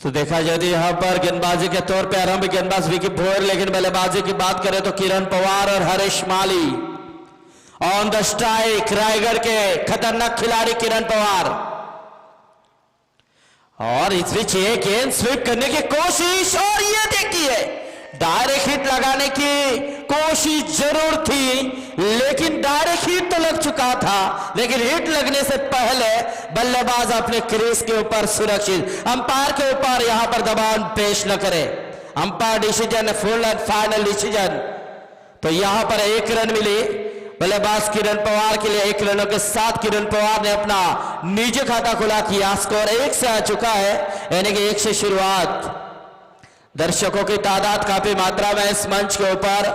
तो देखा यदि यहाँ पर गेंदबाजी के तौर पे आरंभ गेंदबाज विकी भोयर, लेकिन बल्लेबाजी की बात करें तो किरण पवार और हरीश माली ऑन द स्ट्राइक। रायगढ़ के खतरनाक खिलाड़ी किरण पवार, और इस बीच ये गेंद स्वीप करने की कोशिश, और ये देखिए डायरेक्ट हिट लगाने की कोशिश जरूर थी, लेकिन डायरेक्ट हिट तो लग चुका था, लेकिन हिट लगने से पहले बल्लेबाज अपने क्रीज के ऊपर सुरक्षित, अंपायर के ऊपर यहां पर दबाव पेश न करे। Umpire decision full and final decision. तो यहां पर 1 रन मिली बल्लेबाज किरण पवार के लिए। 1 रनों के साथ किरण पवार ने अपना निजी खाता खुला किया। स्कोर 1 से आ चुका है, यानी कि 1 से शुरुआत। दर्शकों की तादाद काफी मात्रा में इस मंच के ऊपर,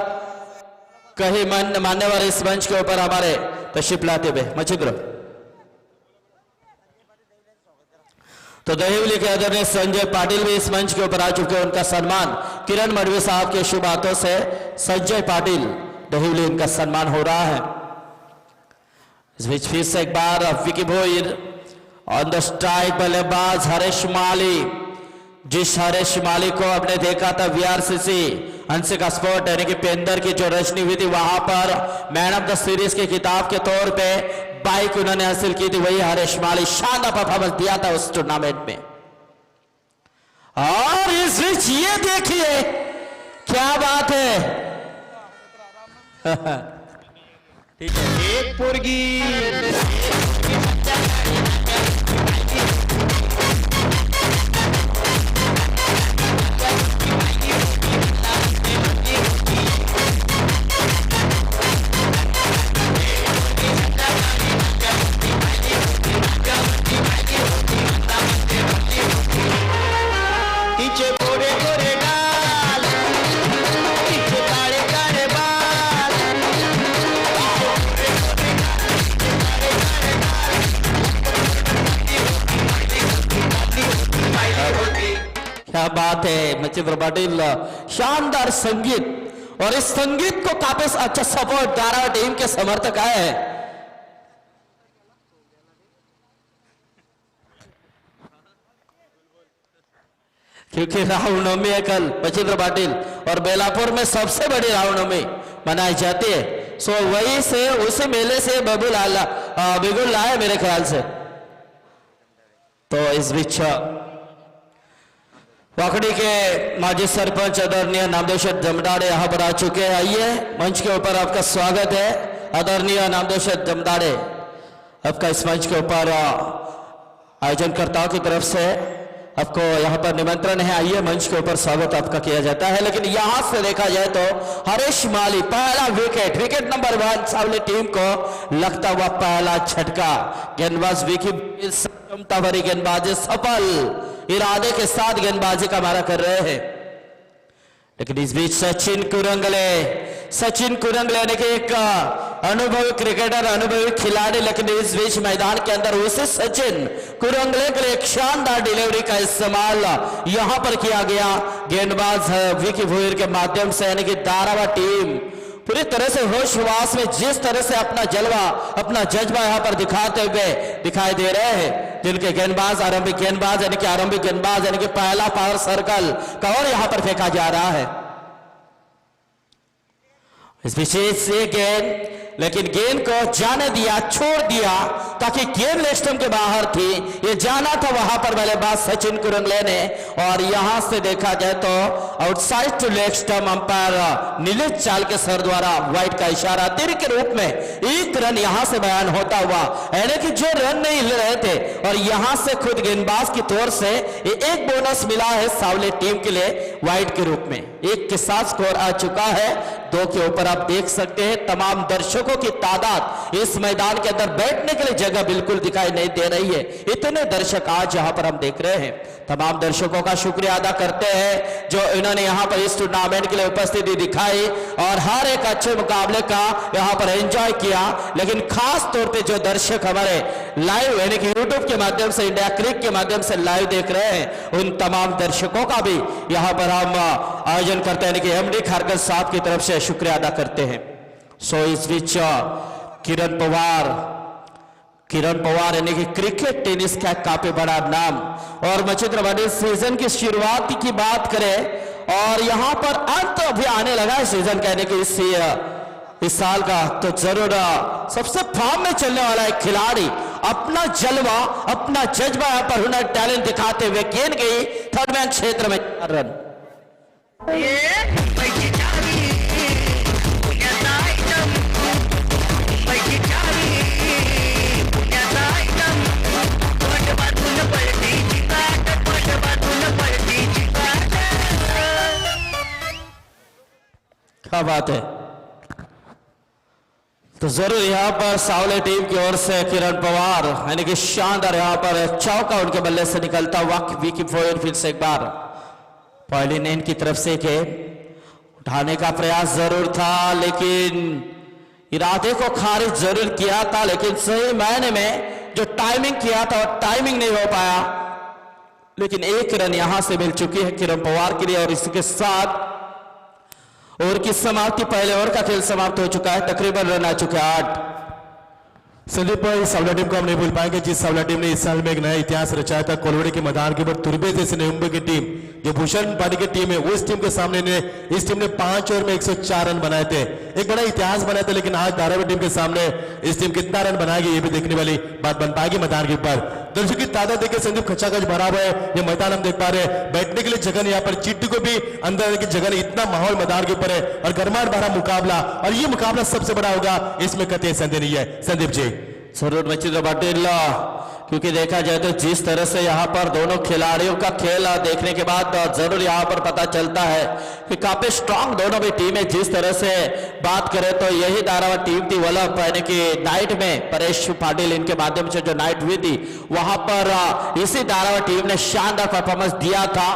कई मान्यवर इस मंच के ऊपर हमारे तशरीफ लाते हुए मचिंद्र। तो दहिवली के आदरणीय संजय पाटिल भी इस मंच के ऊपर आ चुके हैं। उनका सम्मान किरण मडवी साहब के शुभ हाथों से संजय पाटिल दहिवली, इनका सम्मान हो रहा है। इस बीच फिर से एक बार Vicky Bhoyar on the strike. बल्लेबाज हरीश माली, जिस हरीश माली को आपने देखा था वीआरसीसी हंसिका स्पोर्ट यानी कि पेंदर की जो रचनी हुई थी, वहां पर मैन ऑफ द सीरीज के खिताब के तौर पे बाइक उन्होंने हासिल की थी, वही हरीश माली शानदार परफॉर्मेंस दिया था उस टूर्नामेंट में। और इस बीच ये देखिए क्या बात है। ठीक है, एक पुरगी क्या बात है। मचिंद्र पाटिल शानदार संगीत, और इस संगीत को काफी अच्छा सपोर्ट दारा टीम के समर्थक आए हैं। क्योंकि रामनवमी है कल मचिंद्र पाटिल, और बेलापुर में सबसे बड़ी रामनवमी मनाई जाती है। सो वही से उसी मेले से बिगुल लाए मेरे ख्याल से। तो इस बीच वाकड़ी के माजी सरपंच आदरणीय नामदेव जमदाड़े यहाँ पर आ चुके हैं। आइए, मंच के ऊपर आपका स्वागत है। आदरणीय नामदेव जमदाड़े, आपका इस मंच के ऊपर आयोजनकर्ताओं की तरफ से आपको यहाँ पर निमंत्रण है। आइए, मंच के ऊपर स्वागत आपका किया जाता है। लेकिन यहाँ से देखा जाए तो हरीश माली पहला विकेट नंबर 1 सावली टीम को लगता हुआ पहला झटका। गेंदबाज विकी क्षमता भरी गेंदबाजी सफल इरादे के साथ गेंदबाजी का मारा कर रहे हैं। लेकिन इस बीच सचिन कुरंगले ने एक अनुभवी क्रिकेटर, अनुभवी खिलाड़ी, लेकिन इस बीच मैदान के अंदर उसे सचिन कुरंगले के लिए एक शानदार डिलीवरी का इस्तेमाल यहां पर किया गया गेंदबाज विकी भोयर के माध्यम से, यानी कि दारावा टीम पूरी तरह से होशवास में जिस तरह से अपना जलवा, अपना जज्बा यहां पर दिखाते हुए दिखाई दे रहे हैं। जिनके गेंदबाज आरंभिक गेंदबाज यानी कि पहला पावर सर्कल का और यहां पर फेंका जा रहा है। इस विशेष गेंद, लेकिन गेंद को जाने दिया, छोड़ दिया, ताकि गेंद लेग स्टंप के बाहर थी, ये जाना था वहां पर बल्लेबाज सचिन कुरंगले ने। और यहां से देखा जाए तो outside to leg stump umpire Nilesh चाल के सर द्वारा वाइड का इशारा तीर के रूप में 1 रन यहां से बयान होता हुआ, यानी कि जो रन नहीं ले रहे थे, और यहां से खुद गेंदबाज की तौर से ये 1 बोनस मिला है सावली टीम के लिए वाइड के रूप में। 1 के साथ स्कोर आ चुका है। 2 के ऊपर आप देख सकते हैं तमाम दर्शकों की तादाद इस मैदान के अंदर बैठने के लिए जगह बिल्कुल दिखाई नहीं दे रही है। इतने दर्शक आज यहां पर हम देख रहे हैं। तमाम दर्शकों का शुक्रिया अदा करते हैं जो इन्होंने यहां पर इस टूर्नामेंट के लिए उपस्थिति दिखाई और हर एक अच्छे मुकाबले का यहां पर एंजॉय किया। लेकिन खास तौर पे जो दर्शक हमारे लाइव यानी कि यूट्यूब के माध्यम से, इंडिया क्रिक के माध्यम से लाइव देख रहे हैं, उन तमाम दर्शकों का भी यहां पर हम आयोजन करते हैं, यानी कि एमडी खारकर साहब की तरफ से शुक्रिया अदा करते हैं। सो इस बीच किरण पवार किरण पवार यानी कि क्रिकेट टेनिस का काफी बड़ा नाम। और मचिंद्र बड़े सीजन की शुरुआत की बात करें और यहां पर अंत अभी आने लगा है सीजन कहने की इस साल का, तो जरूर सबसे फॉर्म में चलने वाला एक खिलाड़ी अपना जलवा अपना जज्बा यहां पर हुनर टैलेंट दिखाते हुए गेंद गई थर्ड मैन क्षेत्र में 4 रन। क्या बात है। तो जरूर यहां पर सावले टीम की ओर से किरण पवार यानी कि शानदार यहां पर चौका उनके बल्ले से निकलता हुआ विकी फोयन फिर से एक बार पहली नेन की तरफ से के उठाने का प्रयास जरूर था लेकिन इरादे को खारिज जरूर किया था, लेकिन सही मायने में जो टाइमिंग किया था और टाइमिंग नहीं हो पाया। लेकिन 1 रन यहां से मिल चुकी है किरण पवार के लिए और इसके साथ ओवर की समाप्ति, पहले ओवर का खेल समाप्त हो चुका है। तकरीबन रन आ चुके हैं 8। संदीप, इस सावला टीम को हम नहीं भूल पाएंगे जिस सावला टीम ने इस साल में एक नया इतिहास रचाया था। कोलवड़ी के मैदान के ऊपर तुर्बे जैसे मुंबई की टीम जो भूषण पानी की टीम है उस टीम के सामने इस टीम ने 5 ओवर में 104 रन बनाए थे। एक बड़ा इतिहास बनाया था, लेकिन आज धारावी टीम के सामने इस टीम कितना रन बनाएगी ये भी देखने वाली बात बन पाएगी मैदान के ऊपर। दर्शकों की तादाद देखिए संदीप, खचाखच भरा हुआ है ये मैदान हम देख पा रहे हैं। बैठने के लिए जगह नहीं, यहाँ पर चिट्टी को भी अंदर की जगह नहीं, इतना माहौल मैदान के ऊपर है और गर्माहट भरा मुकाबला, और ये मुकाबला सबसे बड़ा होगा इसमें कतई संदेह नहीं है। संदीप जी जरूर मचिंद्र पाटिल, क्योंकि देखा जाए तो जिस तरह से यहाँ पर दोनों खिलाड़ियों का खेल देखने के बाद जरूर यहाँ पर पता चलता है कि काफी स्ट्रांग दोनों भी टीमें। जिस तरह से बात करें तो यही धारावाहिक टीम थी वल्लभ यानी कि नाइट में परेश पाटिल इनके माध्यम से जो नाइट हुई थी वहां पर इसी धारावाहिक टीम ने शानदार परफॉर्मेंस दिया था,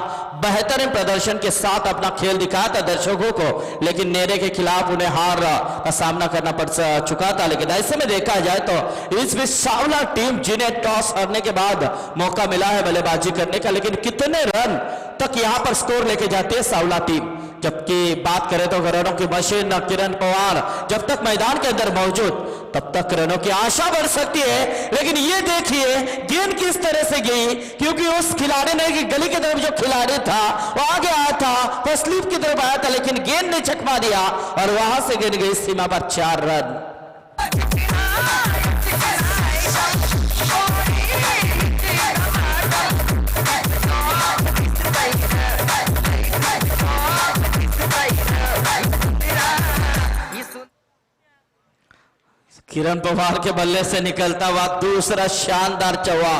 बेहतरीन प्रदर्शन के साथ अपना खेल दिखाया था दर्शकों को, लेकिन नेरे के खिलाफ उन्हें हार का सामना करना पड़ चुका था। लेकिन ऐसे में देखा जाए तो इस बीच सावला टीम जिन्हें टॉस हारने के बाद मौका मिला है बल्लेबाजी करने का, लेकिन कितने रन तक यहां पर स्कोर लेके जाती है सावला टीम। जबकि बात करें तो रनों की मशीन किरण पवार जब तक मैदान के अंदर मौजूद तब तक रनों की आशा बढ़ सकती है। लेकिन ये देखिए गेंद किस तरह से गई, क्योंकि उस खिलाड़ी ने कि गली की तरफ जो खिलाड़ी था वो आगे आया था, वो स्लीप की तरफ आया था, लेकिन गेंद ने चकमा दिया और वहां से गेंद गई सीमा पर 4 रन। किरण पवार के बल्ले से निकलता हुआ दूसरा शानदार चौका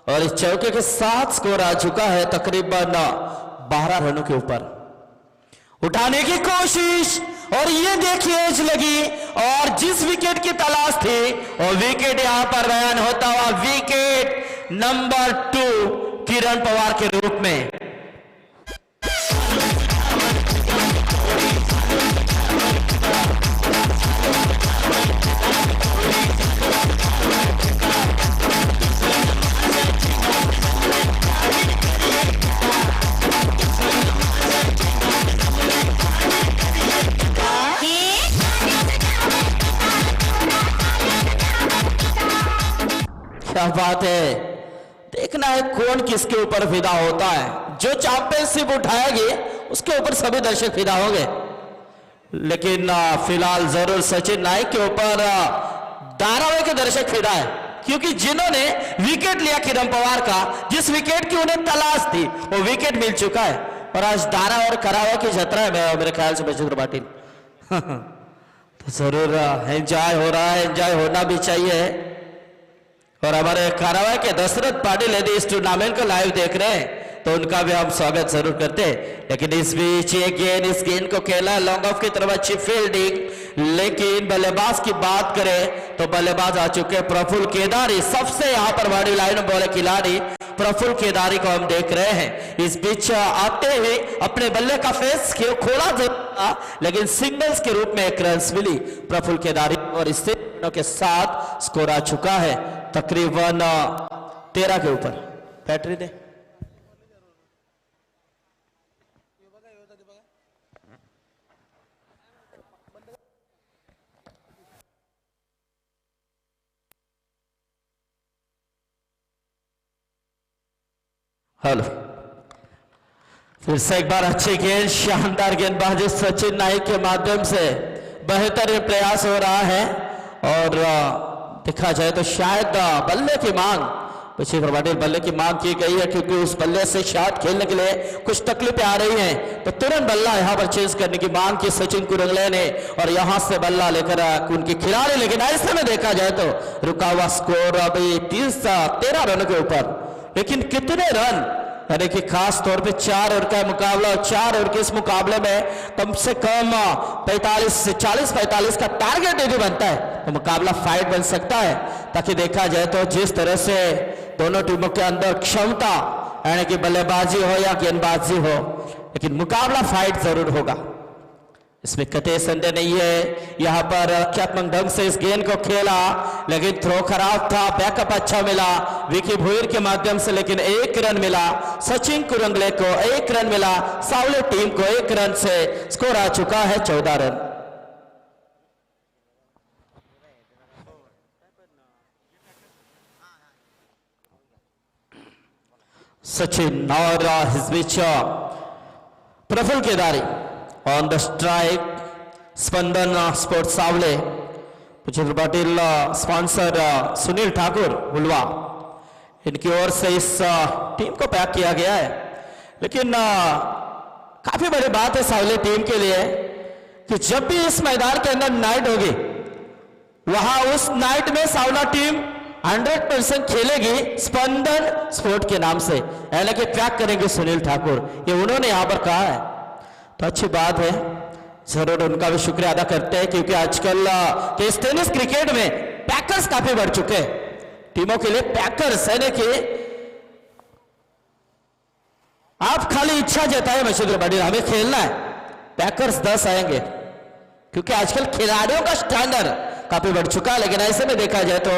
और इस चौके के साथ स्कोर आ चुका है तकरीबन 12 रनों के ऊपर। उठाने की कोशिश और ये देखिए एज लगी और जिस विकेट की तलाश थी और विकेट यहां पर बयान होता हुआ विकेट नंबर 2 किरण पवार के रूप में। क्या बात है, देखना है कौन किसके ऊपर फिदा होता है। जो चैंपियनशिप उठाएगी उसके ऊपर सभी दर्शक फिदा होंगे, लेकिन फिलहाल जरूर सचिन नायक के ऊपर धारावाहिक के दर्शक फिदा है, क्योंकि जिन्होंने विकेट लिया किरण पवार का, जिस विकेट की उन्हें तलाश थी वो विकेट मिल चुका है और आज धारा और करावा की यात्रा है मेरे ख्याल से मचिंद्र पाटिल। तो जरूर एंजॉय हो रहा है, एंजॉय होना भी चाहिए। और हमारे कारावाई के दशरथ पाटिल यदि इस टूर्नामेंट को लाइव देख रहे हैं तो उनका भी हम स्वागत जरूर करते हैं। लेकिन इस बीच ये गेंद इस गेंद को खेला लॉन्ग ऑफ की तरफ, अच्छी फील्डिंग, लेकिन बल्लेबाज की बात करें तो बल्लेबाज आ चुके प्रफुल्ल केदारी। सबसे यहाँ पर बड़ी लाइन में बोले खिलाड़ी प्रफुल्ल केदारी को हम देख रहे हैं। इस बीच आते हुए अपने बल्ले का फेस खोला था, लेकिन सिंगल्स के रूप में 1 रन मिली प्रफुल्ल केदारी और इससे के साथ स्कोर आ चुका है तकरीबन 13 के ऊपर। बैटरी दे हेलो, फिर से एक बार अच्छी गेंद, शानदार गेंदबाजी सचिन नाइक के माध्यम से बेहतर प्रयास हो रहा है। और देखा जाए तो शायद बल्ले की मांग, पीछे पाटिल बल्ले की मांग की गई है, क्योंकि उस बल्ले से शायद खेलने के लिए कुछ तकलीफें आ रही हैं, तो तुरंत बल्ला यहां पर चेंज करने की मांग की सचिन कुरंगले ने, और यहां से बल्ला लेकर उनके खिलाड़ी। लेकिन ऐसे में देखा जाए तो रुका हुआ स्कोर अभी 13 रन के ऊपर। लेकिन कितने रन, यानी कि खास तौर पे 4 ओवर का मुकाबला, और 4 ओवर के इस मुकाबले में कम से कम 45 से 40-45 का टारगेट यदि बनता है तो मुकाबला फाइट बन सकता है। ताकि देखा जाए तो जिस तरह से दोनों टीमों के अंदर क्षमता, यानी कि बल्लेबाजी हो या गेंदबाजी हो, लेकिन मुकाबला फाइट जरूर होगा, इसमें कतई संदेह नहीं है। यहां पर रक्षात्मक ढंग से इस गेंद को खेला, लेकिन थ्रो खराब था, बैकअप अच्छा मिला विकी भोईर के माध्यम से, लेकिन 1 रन मिला सचिन कुरंगले को, 1 रन मिला सावले टीम को। 1 रन से स्कोर आ चुका है 14 रन। सचिन और इस बीच Praful Kedari on the strike, Spandan sports Sawale, Puchendra Patil sponsor Sunil Thakur Hulwa, इनकी ओर से इस टीम को पैक किया गया है। लेकिन काफी बड़ी बात है सावले टीम के लिए कि जब भी इस मैदान के अंदर नाइट होगी, वहां उस नाइट में सावला टीम 100% खेलेगी स्पंदन स्पोर्ट के नाम से, यानी कि पैक करेंगे सुनील ठाकुर, ये उन्होंने यहां पर कहा है। तो अच्छी बात है, जरूर उनका भी शुक्रिया अदा करते हैं, क्योंकि आजकल के टेनिस क्रिकेट में पैकर्स काफी बढ़ चुके हैं। टीमों के लिए पैकर्स, यानी कि आप खाली इच्छा जताए मशीद बड़ी हमें खेलना है, पैकर्स 10 आएंगे, क्योंकि आजकल खिलाड़ियों का स्टैंडर्ड काफी बढ़ चुका है। लेकिन ऐसे में देखा जाए तो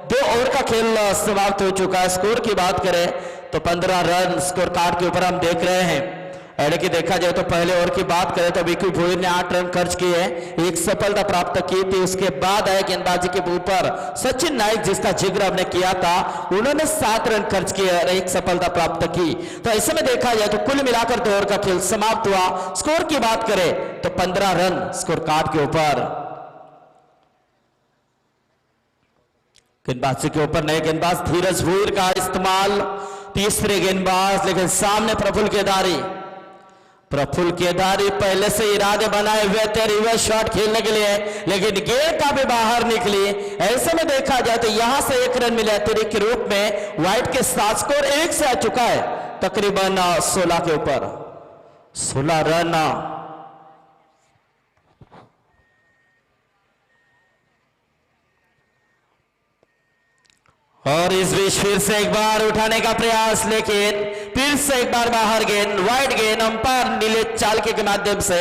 2 ओवर का खेल समाप्त हो चुका है। स्कोर की बात करें तो 15 रन स्कोर कार्ड के ऊपर हम देख रहे हैं। यानी कि देखा जाए तो पहले ओवर की बात करें तो विकी भोईर ने 8 रन खर्च किए, 1 सफलता प्राप्त की थी। उसके बाद आए गेंदबाजी के ऊपर सचिन नाइक, जिसका जिक्र हमने किया था, उन्होंने 7 रन खर्च किए और 1 सफलता प्राप्त की। तो ऐसे में देखा जाए तो कुल मिलाकर 2 ओवर का खेल समाप्त हुआ। स्कोर की बात करें तो 15 रन स्कोर कार्ड के ऊपर। गेंदबाजी के ऊपर नए गेंदबाज धीरज भोईर का इस्तेमाल, तीसरे गेंदबाज, लेकिन सामने प्रफुल्ल केदारी। प्रफुल्ल केदारी पहले से इरादे बनाए हुए थे रिवर्स शॉट खेलने के लिए, लेकिन गेंद काफी बाहर निकली। ऐसे में देखा जाए तो यहां से 1 रन मिले अतिरिक्त के रूप में, व्हाइट के साथ स्कोर 1 से आ चुका है तकरीबन 16 के ऊपर, 16 रन। और इस बीच फिर से एक बार उठाने का प्रयास, लेकिन फिर से एक बार बाहर गेंद, वाइड गेंद, अंपायर नीले चालके के माध्यम से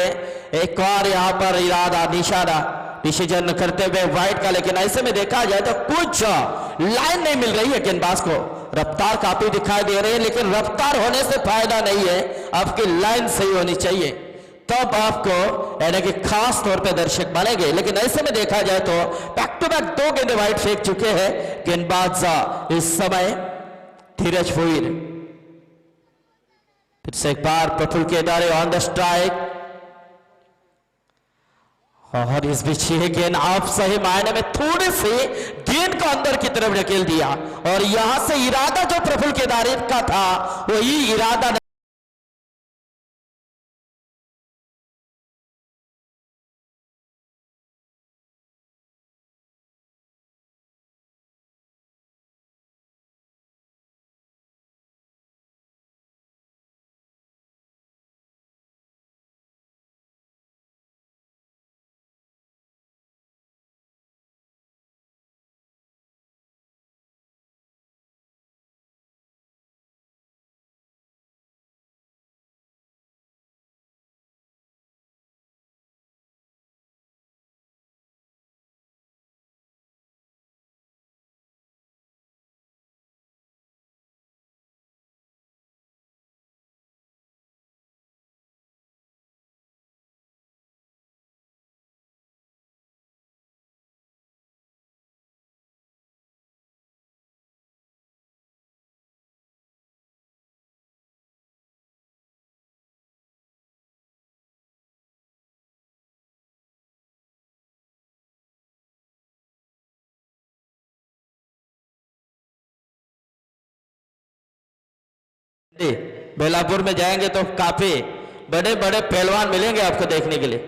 एक और यहां पर इरादा निशाना डिसीजन करते हुए वाइड का। लेकिन ऐसे में देखा जाए तो कुछ लाइन नहीं मिल रही है गेंदबाज को, रफ्तार काफी दिखाई दे रही है, लेकिन रफ्तार होने से फायदा नहीं है, आपकी लाइन सही होनी चाहिए, तब आपको यानी कि खास तौर पे दर्शक बनेंगे। लेकिन ऐसे में देखा जाए तो बैक टू बैक 2 गेंदे वाइड फेंक चुके हैं गेंदबाज इस समय धीरज भोईर। फिर से एक बार Praful Kedari on the strike, और इस बीच ये गेंद आप सही मायने में थोड़ी सी गेंद को अंदर की तरफ ढकेल दिया, और यहां से इरादा जो प्रफुल्ल केदारी का था वही इरादा बेलापुर में जाएंगे तो काफी बड़े बड़े पहलवान मिलेंगे आपको देखने के लिए,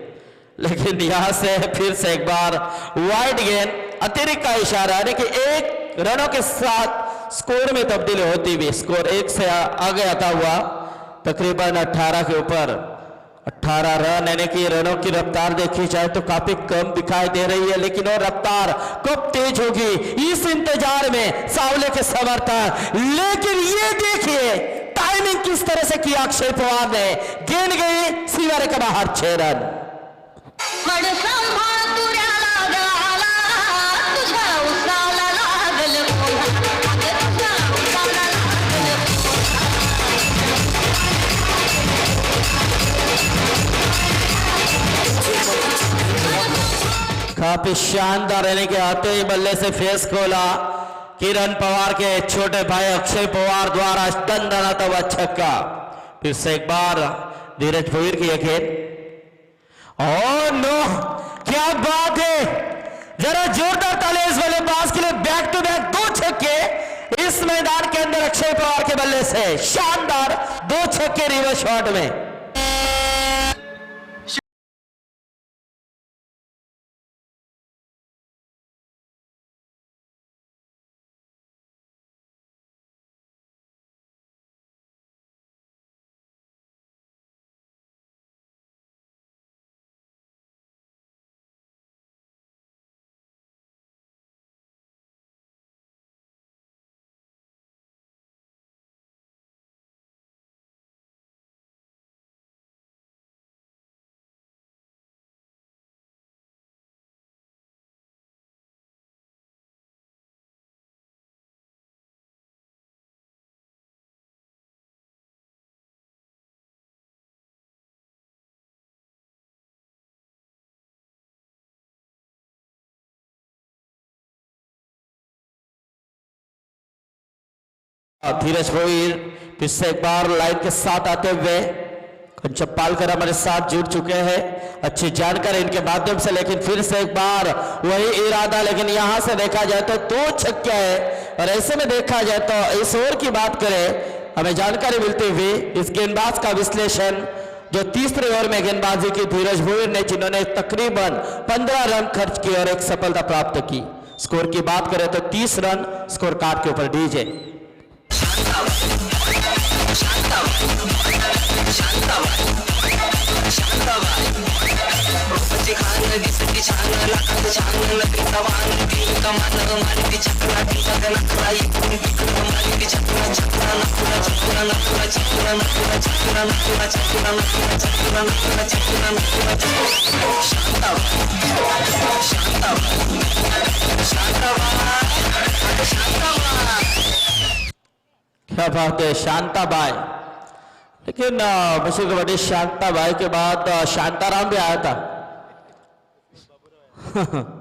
लेकिन यहां से फिर से एक बार वाइड गेंद, अतिरिक्त का इशारा, यानी कि 1 रनों के साथ स्कोर में तब्दीली होती हुई स्कोर 1 से आगे आता हुआ तकरीबन 18 के ऊपर 18 रन, यानी कि रनों की रफ्तार देखी जाए तो काफी कम दिखाई दे रही है, लेकिन वो रफ्तार कब तेज होगी इस इंतजार में सावले के समर्थक। लेकिन ये देखिए टाइमिंग किस तरह से किया अक्षय पवार ने, गेंद गई सीवारे के बाहर 6 रन। काफी शानदार, यानी कि आते ही बल्ले से फेस खोला किरण पवार के छोटे भाई अक्षय पवार द्वारा दंदनाता हुआ छक्का। फिर से एक बार धीरज भोईर की गेंद, ओह नो क्या बात है, जरा जोरदार ताली इस बल्लेबाज के लिए। बैक टू बैक 2 छक्के इस मैदान के अंदर अक्षय पवार के बल्ले से, शानदार 2 छक्के रिवर्स शॉट में। धीरज भोईर फिर से एक बार लाइन के साथ आते हुए कंचप पालकर हमारे साथ जुड़ चुके हैं, अच्छी जानकारी इनके माध्यम से। लेकिन फिर से एक बार वही इरादा, लेकिन यहां से देखा जाए तो 2 छक्के है, और ऐसे में देखा जाए तो इस ओवर की बात करें हमें जानकारी मिलती हुई इस गेंदबाज का विश्लेषण जो तीसरे ओवर में गेंदबाजी की धीरज भोईर ने, जिन्होंने तकरीबन 15 रन खर्च किए और एक सफलता प्राप्त की। स्कोर की बात करें तो 30 रन स्कोर कार्ड के ऊपर डीजे। क्या बात है शांताबाई, लेकिन विश्व कबड्डी शांताबाई के बाद शांताराम भी आया था।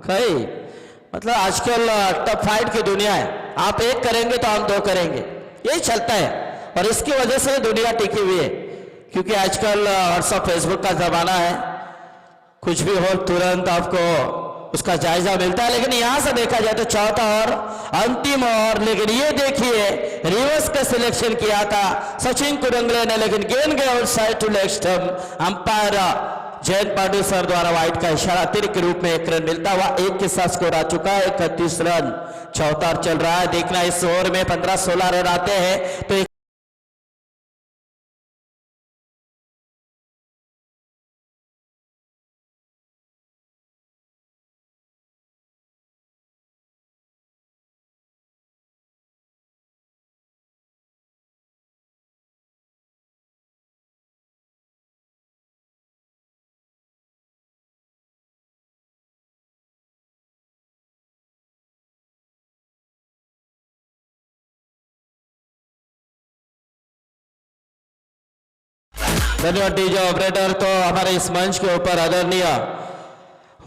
कई मतलब आजकल टफ फाइट की दुनिया है, आप एक करेंगे तो हम 2 करेंगे, यही चलता है, और इसकी वजह से दुनिया टिकी हुई है, क्योंकि आजकल व्हाट्सएप फेसबुक का जमाना है, कुछ भी हो तुरंत आपको उसका जायजा मिलता है। लेकिन यहां से देखा जाए तो चौथा और अंतिम ओवर, लेकिन ये देखिए रिवर्स का सिलेक्शन किया था सचिन कुरंगले ने, लेकिन गेंद गए और side to leg stump. Umpire Jayant Pande sir द्वारा वाइट का इशारा, अतिरिक्त के रूप में 1 रन मिलता हुआ 1 के साथ स्कोर आ चुका है 31 रन। चौथा चल रहा है, देखना इस ओवर में 15-16 रन आते हैं तो धन्यवाद डीजे ऑपरेटर। तो हमारे इस मंच के ऊपर आदरणीय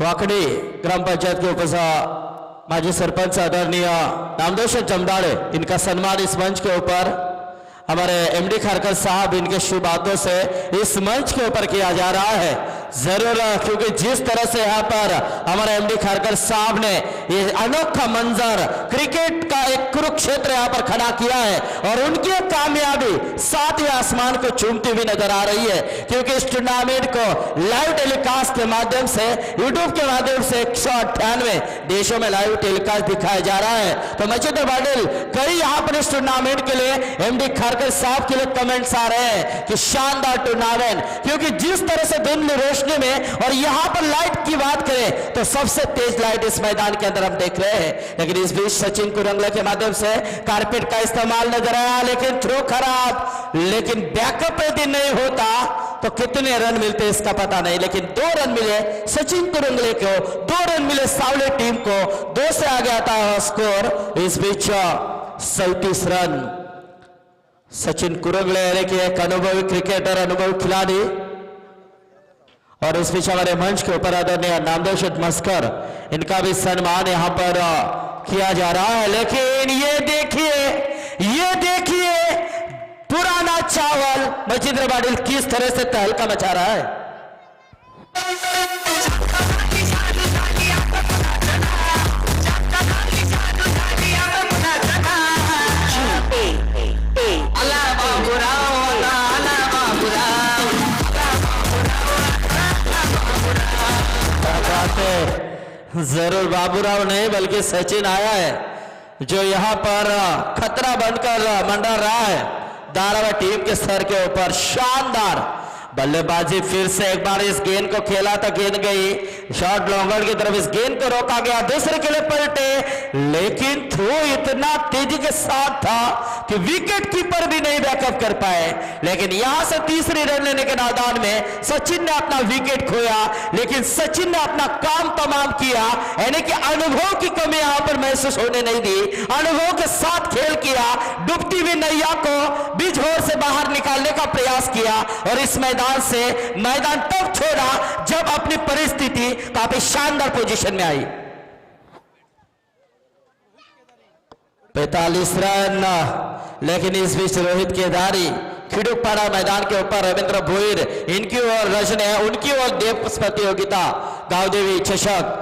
वाकड़ी ग्राम पंचायत के उप माजी सरपंच आदरणीय नामदोषन जमदाड़े, इनका सम्मान इस मंच के ऊपर हमारे एमडी खारकर साहब, इनके शुभ हाथों से इस मंच के ऊपर किया जा रहा है। जरूर, क्योंकि जिस तरह से यहाँ पर हमारे एमडी खारकर साहब ने ये अनोखा मंजर क्रिकेट का एक कुरुक्षेत्र यहाँ पर खड़ा किया है और उनकी कामयाबी सातवें आसमान को चूमती हुई नजर आ रही है, क्योंकि इस टूर्नामेंट को लाइव टेलीकास्ट के माध्यम से यूट्यूब के माध्यम से 198 देशों में लाइव टेलीकास्ट दिखाया जा रहा है। तो मचिंद्र पाटिल, कई यहाँ पर इस टूर्नामेंट के लिए एमडी खारकर साहब के लिए कमेंट्स आ रहे हैं कि शानदार टूर्नामेंट, क्योंकि जिस तरह से दिन में रोशनी में और यहां पर लाइट की बात करें तो सबसे तेज लाइट इस मैदान के अंदर हम देख रहे हैं। लेकिन इस बीच सचिन कुरंगले के माध्यम से कारपेट का इस्तेमाल नजर आया, लेकिन थ्रो खराब, लेकिन बैकअप यदि नहीं होता तो कितने रन मिलते इसका पता नहीं। लेकिन 2 रन मिले सचिन कुरंगले को, 2 रन मिले सावले टीम को, 2 से आगे आता है स्कोर। इस बीच 37 रन सचिन कुरंगले यानी कि एक अनुभवी क्रिकेटर, अनुभवी खिलाड़ी। और इस बीच हमारे मंच के ऊपर आदरणीय नामदेव मस्कर, इनका भी सम्मान यहां पर किया जा रहा है। लेकिन ये देखिए पुराना चावल मचिंद्र पाटिल किस तरह से तहलका मचा रहा है। जरूर बाबूराव नहीं बल्कि सचिन आया है जो यहां पर खतरा बनकर मंडरा रहा है धारावी टीम के सर के ऊपर। शानदार बल्लेबाजी, फिर से एक बार इस गेंद को खेला तो गेंद गई शॉर्ट लॉन्गर की तरफ, इस गेंद को रोका गया, दूसरे के लिए पलटे, लेकिन थ्रो इतना तेजी के साथ था कि विकेट कीपर भी नहीं बैकअप कर पाए। लेकिन यहां से तीसरी रन लेने के नादान में सचिन ने अपना विकेट खोया, लेकिन सचिन ने अपना काम तमाम किया, यानी कि अनुभव की कमी यहां पर महसूस होने नहीं दी, अनुभव के साथ खेल किया, डूबती हुई नैया को बीजभोर से बाहर निकालने का प्रयास किया और इस मैदान तब छोड़ा जब अपनी परिस्थिति काफी शानदार पोजीशन में आई। 45 रन, लेकिन इस बीच रोहित केदारी खिड़ुकपाड़ा मैदान के ऊपर रविंद्र भोईर, इनकी ओर रजने, उनकी ओर देव प्रतियोगिता गांवदेवी चषक,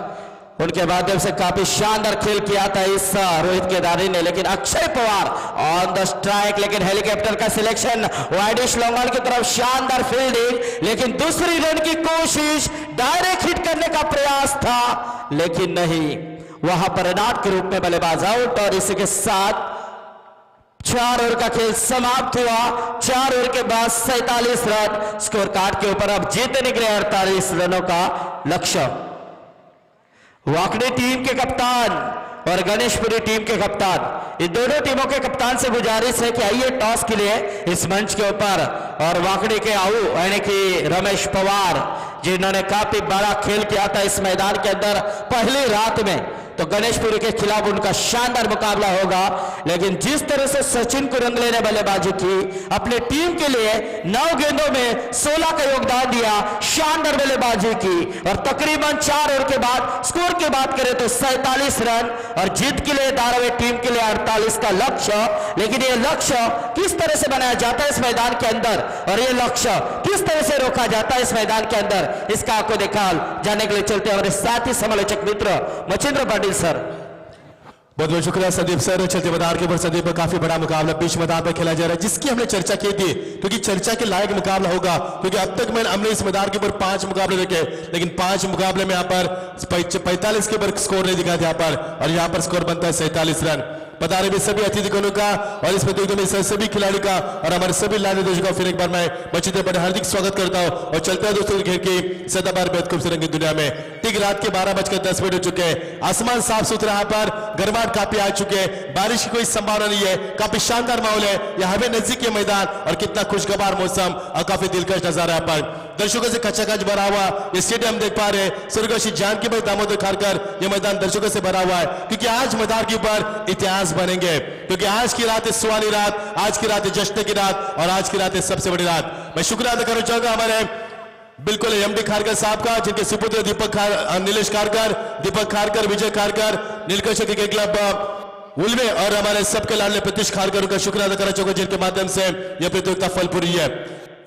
उनके माध्यम से काफी शानदार खेल किया था इस रोहित केदारी ने। लेकिन Akshay Pawar on the strike, लेकिन हेलीकॉप्टर का सिलेक्शन वाइडिश लॉन्ग की तरफ, शानदार फील्डिंग, लेकिन दूसरी रन की कोशिश, डायरेक्ट हिट करने का प्रयास था लेकिन नहीं, वहां पर रनआउट के रूप में बल्लेबाज आउट। और इसी के साथ 4 ओवर का खेल समाप्त हुआ। 4 ओवर के बाद 47 रन स्कोर कार्ड के ऊपर। अब जीते निकले 48 रनों का लक्ष्य। वाकड़ी टीम के कप्तान और गणेशपुरी टीम के कप्तान, इन दोनों टीमों के कप्तान से गुजारिश है कि आइए टॉस के लिए इस मंच के ऊपर। और वाकड़ी के आऊ यानी कि रमेश पवार, जिन्होंने काफी बड़ा खेल किया था इस मैदान के अंदर पहली रात में, तो गणेशपुरी के खिलाफ उनका शानदार मुकाबला होगा। लेकिन जिस तरह से सचिन कुरंगले ने बल्लेबाजी की, अपने टीम के लिए 9 गेंदों में 16 का योगदान दिया, शानदार बल्लेबाजी की और तकरीबन 4 ओवर के बाद स्कोर की बात करें तो 47 रन और जीत के लिए धारावी टीम के लिए 48 का लक्ष्य। लेकिन ये लक्ष्य किस तरह से बनाया जाता है इस मैदान के अंदर और ये लक्ष्य किस तरह से रोका जाता है इस मैदान के अंदर, इसका आपको देखा जाने के लिए चलते हैं हमारे साथी समालोचक मित्र मचिंद्र पाटिल सर। बहुत बहुत शुक्रिया संदीप सर। चलते मैदान के ऊपर संदीप पर काफी बड़ा मुकाबला बीच मैदान पर खेला जा रहा है, जिसकी हमने चर्चा की थी, क्योंकि चर्चा के लायक मुकाबला होगा, क्योंकि अब तक हमने इस मैदान के ऊपर 5 मुकाबले देखे, लेकिन 5 मुकाबले में यहाँ पर 45 के ऊपर स्कोर नहीं दिखा था यहाँ पर, और यहाँ पर स्कोर बनता है 47 रन। बता रहे सभी अतिथिगणों का और इस प्रतियोगिता में सभी खिलाड़ी का और हमारे सभी लाल निर्देशकों का फिर एक बार मैं मचिंद्र पर हार्दिक स्वागत करता हूं। और चलते हैं दोस्तों खेल की सदाबहार बेहद खूबसूरत रंगीन दुनिया में। ठीक रात के 12:10 हो चुके हैं, आसमान साफ सुथरा, यहाँ पर गर्माहट काफी आ चुके हैं, बारिश की कोई संभावना नहीं है, काफी शानदार माहौल है, यहाँ पे नजदीक है मैदान और कितना खुशगवार मौसम और काफी दिलकश नजारा यहाँ पर दर्शकों से खचाखच भरा हुआ ये स्टेडियम देख पा रहे हैं। स्वर्गीय जानकी भाई दामोदर खारकर, ये मैदान दर्शकों से भरा हुआ है, क्योंकि आज मैदान के ऊपर इतिहास बनेंगे, क्योंकि आज की रात है सुहानी रात, आज की रात है जश्न की रात और आज की रात है सबसे बड़ी रात। मैं शुक्रिया अदा करना चाहूंगा हमारे बिल्कुल एमडी खारकर साहब का, जिनके सुपुत्र नीलेश खारकर, दीपक खारकर, विजय खारकर, नीलकंठ क्रिकेट क्लब उलवे और हमारे सबके लाडले प्रतीश खारकर का शुक्रिया अदा करना चाहूंगा, जिनके माध्यम से यह प्रतियोगिता फल पूरी है।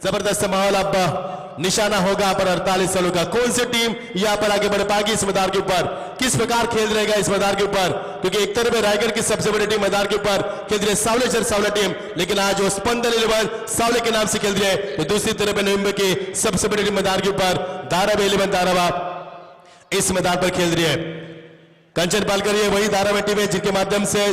जबरदस्त माहौल अब निशाना होगा यहाँ पर 48 सालों का। कौन सी टीम यहाँ पर आगे बढ़ पाएगी इस मैदान के ऊपर, किस प्रकार खेल रहेगा इस मैदान के ऊपर, क्योंकि एक तरफ रायगढ़ की सबसे बड़ी टीम मैदान के ऊपर खेल रही है सावला टीम, लेकिन आज वो स्पंदन 11 सावले के नाम से खेल रही है। तो दूसरी तरफ नवंबर की सबसे बड़ी टीम मैदान के ऊपर धारावी 11 धारावा इस मैदान पर खेल रही है। कंचन पालकर ये वही धारावी टीम है जिनके माध्यम से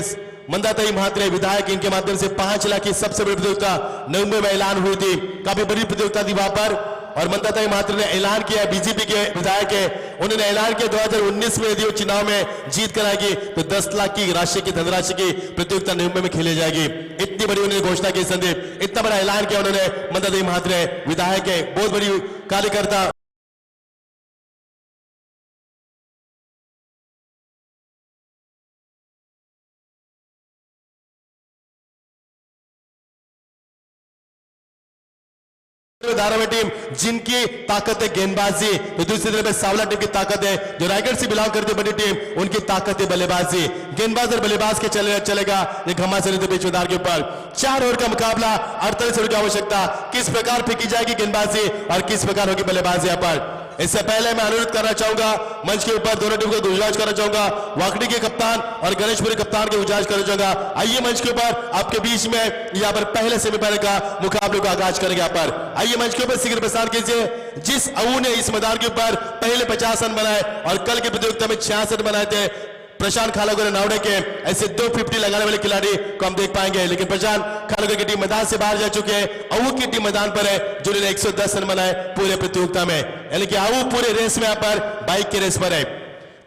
मंदाताई महात्रे विधायक, इनके माध्यम से 5 लाख की सबसे बड़ी प्रतियोगिता नवंबर में ऐलान हुई थी। काफी बड़ी प्रतियोगिता थी वहां पर, और मंदाताई महात्रे ने ऐलान किया, बीजेपी के विधायक है, उन्होंने ऐलान किया 2019 में यदि वो चुनाव में जीत कर आएगी तो 10 लाख की राशि की धनराशि की प्रतियोगिता नवंबर में खेली जाएगी। इतनी बड़ी उन्होंने घोषणा की संदीप, इतना बड़ा ऐलान किया उन्होंने। मंदाताई महात्रे विधायक है, बहुत बड़ी कार्यकर्ता। धारावी टीम जिनकी ताकत है गेंदबाजी, तो दूसरी तरफ सावला टीम की ताकत है जो रायगढ़ से बिलोंग करती है बड़ी टीम, उनकी ताकत है बल्लेबाजी। गेंदबाज और बल्लेबाज के चलेगा ये घमासान के बीच मैदान के ऊपर 4 ओवर का मुकाबला, 48 ओवर की आवश्यकता। किस प्रकार फेंकी जाएगी गेंदबाजी और किस प्रकार होगी बल्लेबाजी यहाँ पर। इससे पहले मैं अनुरोध करना चाहूंगा मंच के ऊपर दोनों टीम को गुजारिश करना चाहूंगा, वाकड़ी के कप्तान और गणेशपुरी कप्तान की गुजारिश करना चाहूंगा। आइए मंच के ऊपर आपके बीच में यहाँ पर पहले सेमीफाइनल का मुकाबले को आगाज करेंगे। यहाँ पर आइए मंच के ऊपर शीघ्र प्रसार कीजिए। जिस अवू ने इस मैदान के ऊपर पहले 50 रन बनाए और कल की प्रतियोगिता में 66 बनाए थे, प्रशांत खालागोरे नावड़े के ऐसे 250 लगाने वाले खिलाड़ी को हम देख पाएंगे, लेकिन प्रशांत खालागोरे की टीम मैदान से बाहर जा चुके हैं। अवू की टीम मैदान पर है जिन्होंने 110 रन बनाए पूरे प्रतियोगिता में, यानी कि अवू पूरे रेस में यहाँ पर बाइक के रेस पर है।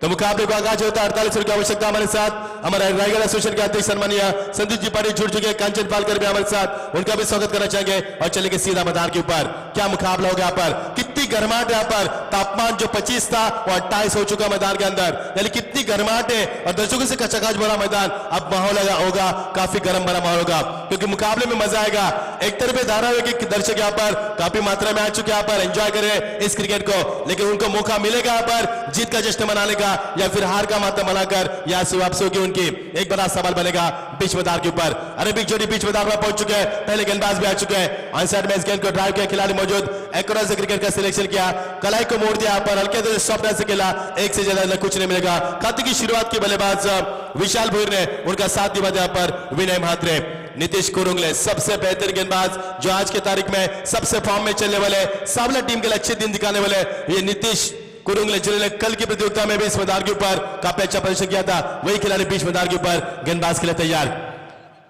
तो मुकाबले को आगाज होता है। 48 रन की आवश्यकता। हमारे साथ हमारे रायगढ़ एसोसिएशन के अध्यक्ष सम्मानीय संदीप जी पाटिल जुड़ चुके हैं, कांचन पालकर भी हमारे साथ, उनका भी स्वागत करना चाहेंगे। और चलेंगे सीधा मैदान के ऊपर, क्या मुकाबला होगा यहाँ पर, कितनी गर्माहट है यहाँ पर। तापमान जो 25 था वो 28 हो चुका मैदान के अंदर, यानी कितनी गर्माहट है और दर्शकों से कचाकच भरा मैदान। अब माहौल होगा काफी गर्म भरा माहौल होगा, क्योंकि मुकाबले में मजा आएगा। एक तरफ धारावी के दर्शक यहाँ पर काफी मात्रा में आ चुके यहाँ पर एंजॉय कर रहे हैं इस क्रिकेट को, लेकिन उनको मौका मिलेगा यहाँ पर जीत का जश्न मनाने का या फिर हार का मातम मनाकर यहाँ से वापसी होगी उनकी। एक बड़ा सवाल बनेगा बीच मैदान के ऊपर। अरेबिक जोड़ी बीच मैदान में पहुंच चुके हैं, पहले गेंदबाज भी आ चुके हैं। ऑन साइड में इस गेंद को ड्राइव किया खिलाड़ी मौजूद, एक्रोस क्रिकेट का सिलेक्शन किया, कलाई को मोड़ दिया यहाँ पर, हल्के सॉफ्टनेस से खेला, एक से ज्यादा कुछ नहीं मिलेगा। खाते की शुरुआत की बल्लेबाज विशाल भोईर ने, उनका साथ दिया यहाँ पर विनय महात्रे। नीतीश कुरुंगले सबसे बेहतर गेंदबाज जो आज की तारीख में सबसे फॉर्म में चलने वाले, सावला टीम के लिए अच्छे दिन दिखाने वाले ये नीतीश कुरुंगले, जिन्होंने कल की प्रतियोगिता में भी इस मैदान के ऊपर काफी अच्छा प्रदर्शन किया था, वही खिलाड़ी बीच मैदान के ऊपर गेंदबाज के लिए तैयार।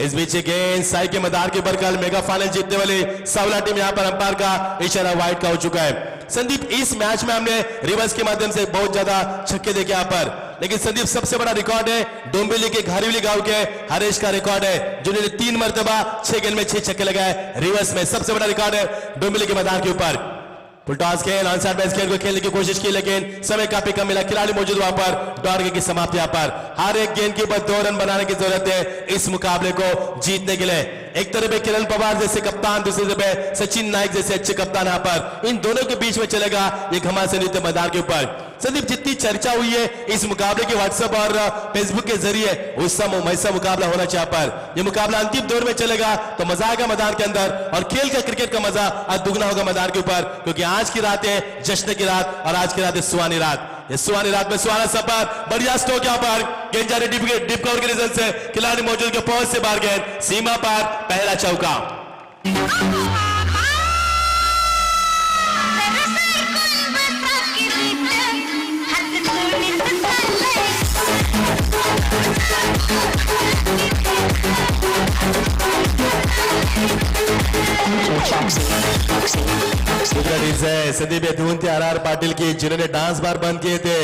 इस बीच गेंद साई के मैदान के ऊपर कल मेगा फाइनल जीतने वाली सावला टीम यहाँ पर अंपायर का इशारा वाइड का हो चुका है। संदीप, इस मैच में हमने रिवर्स के माध्यम से बहुत ज्यादा छक्के देखे यहाँ पर, लेकिन संदीप सबसे बड़ा रिकॉर्ड है डोंबिवली के घारीवली गांव के हरेश का रिकॉर्ड है, जिन्होंने 3 मरतबा 6 गेंद में 6 छक्के लगाए रिवर्स में। सबसे बड़ा रिकॉर्ड है डोंबिवली के मैदान के ऊपर। फुलटॉस खेल, ऑन साइड बेस खेल को खेलने की कोशिश की, लेकिन समय काफी कम मिला। खिलाड़ी मौजूद वहां पर, टारगेट की समाप्ति यहाँ पर। हर एक गेंद के ऊपर 2 रन बनाने की जरूरत है इस मुकाबले को जीतने के लिए। एक तरफ है किरण पवार जैसे कप्तान, दूसरी तरफ है सचिन नायक जैसे अच्छे कप्तान यहाँ पर। इन दोनों के बीच में चलेगा ये घमासान नृत्य मैदान के ऊपर। संदीप, जितनी चर्चा हुई है इस मुकाबले के व्हाट्सएप और फेसबुक के जरिए, उससा वैसा मुकाबला होना चाहिए पर। ये मुकाबला अंतिम दौर में चलेगा तो मजा आएगा मैदान के अंदर, और खेल का क्रिकेट का मजा आज दुगना होगा मैदान के ऊपर, क्योंकि आज की रात है जश्न की रात और आज की रात है सुहानी रात। इस सुहानी रात में सुहाना सफर, बढ़िया स्ट्रोक यहाँ पर, गेंद जा रही डिप कवर के रिजल्ट से, खिलाड़ी मौजूद के पहुंच से बाहर गेंद सीमा पर, पहला चौका। संदीप धून थे आर पाटिल की, जिन्होंने डांस बार बंद किए थे,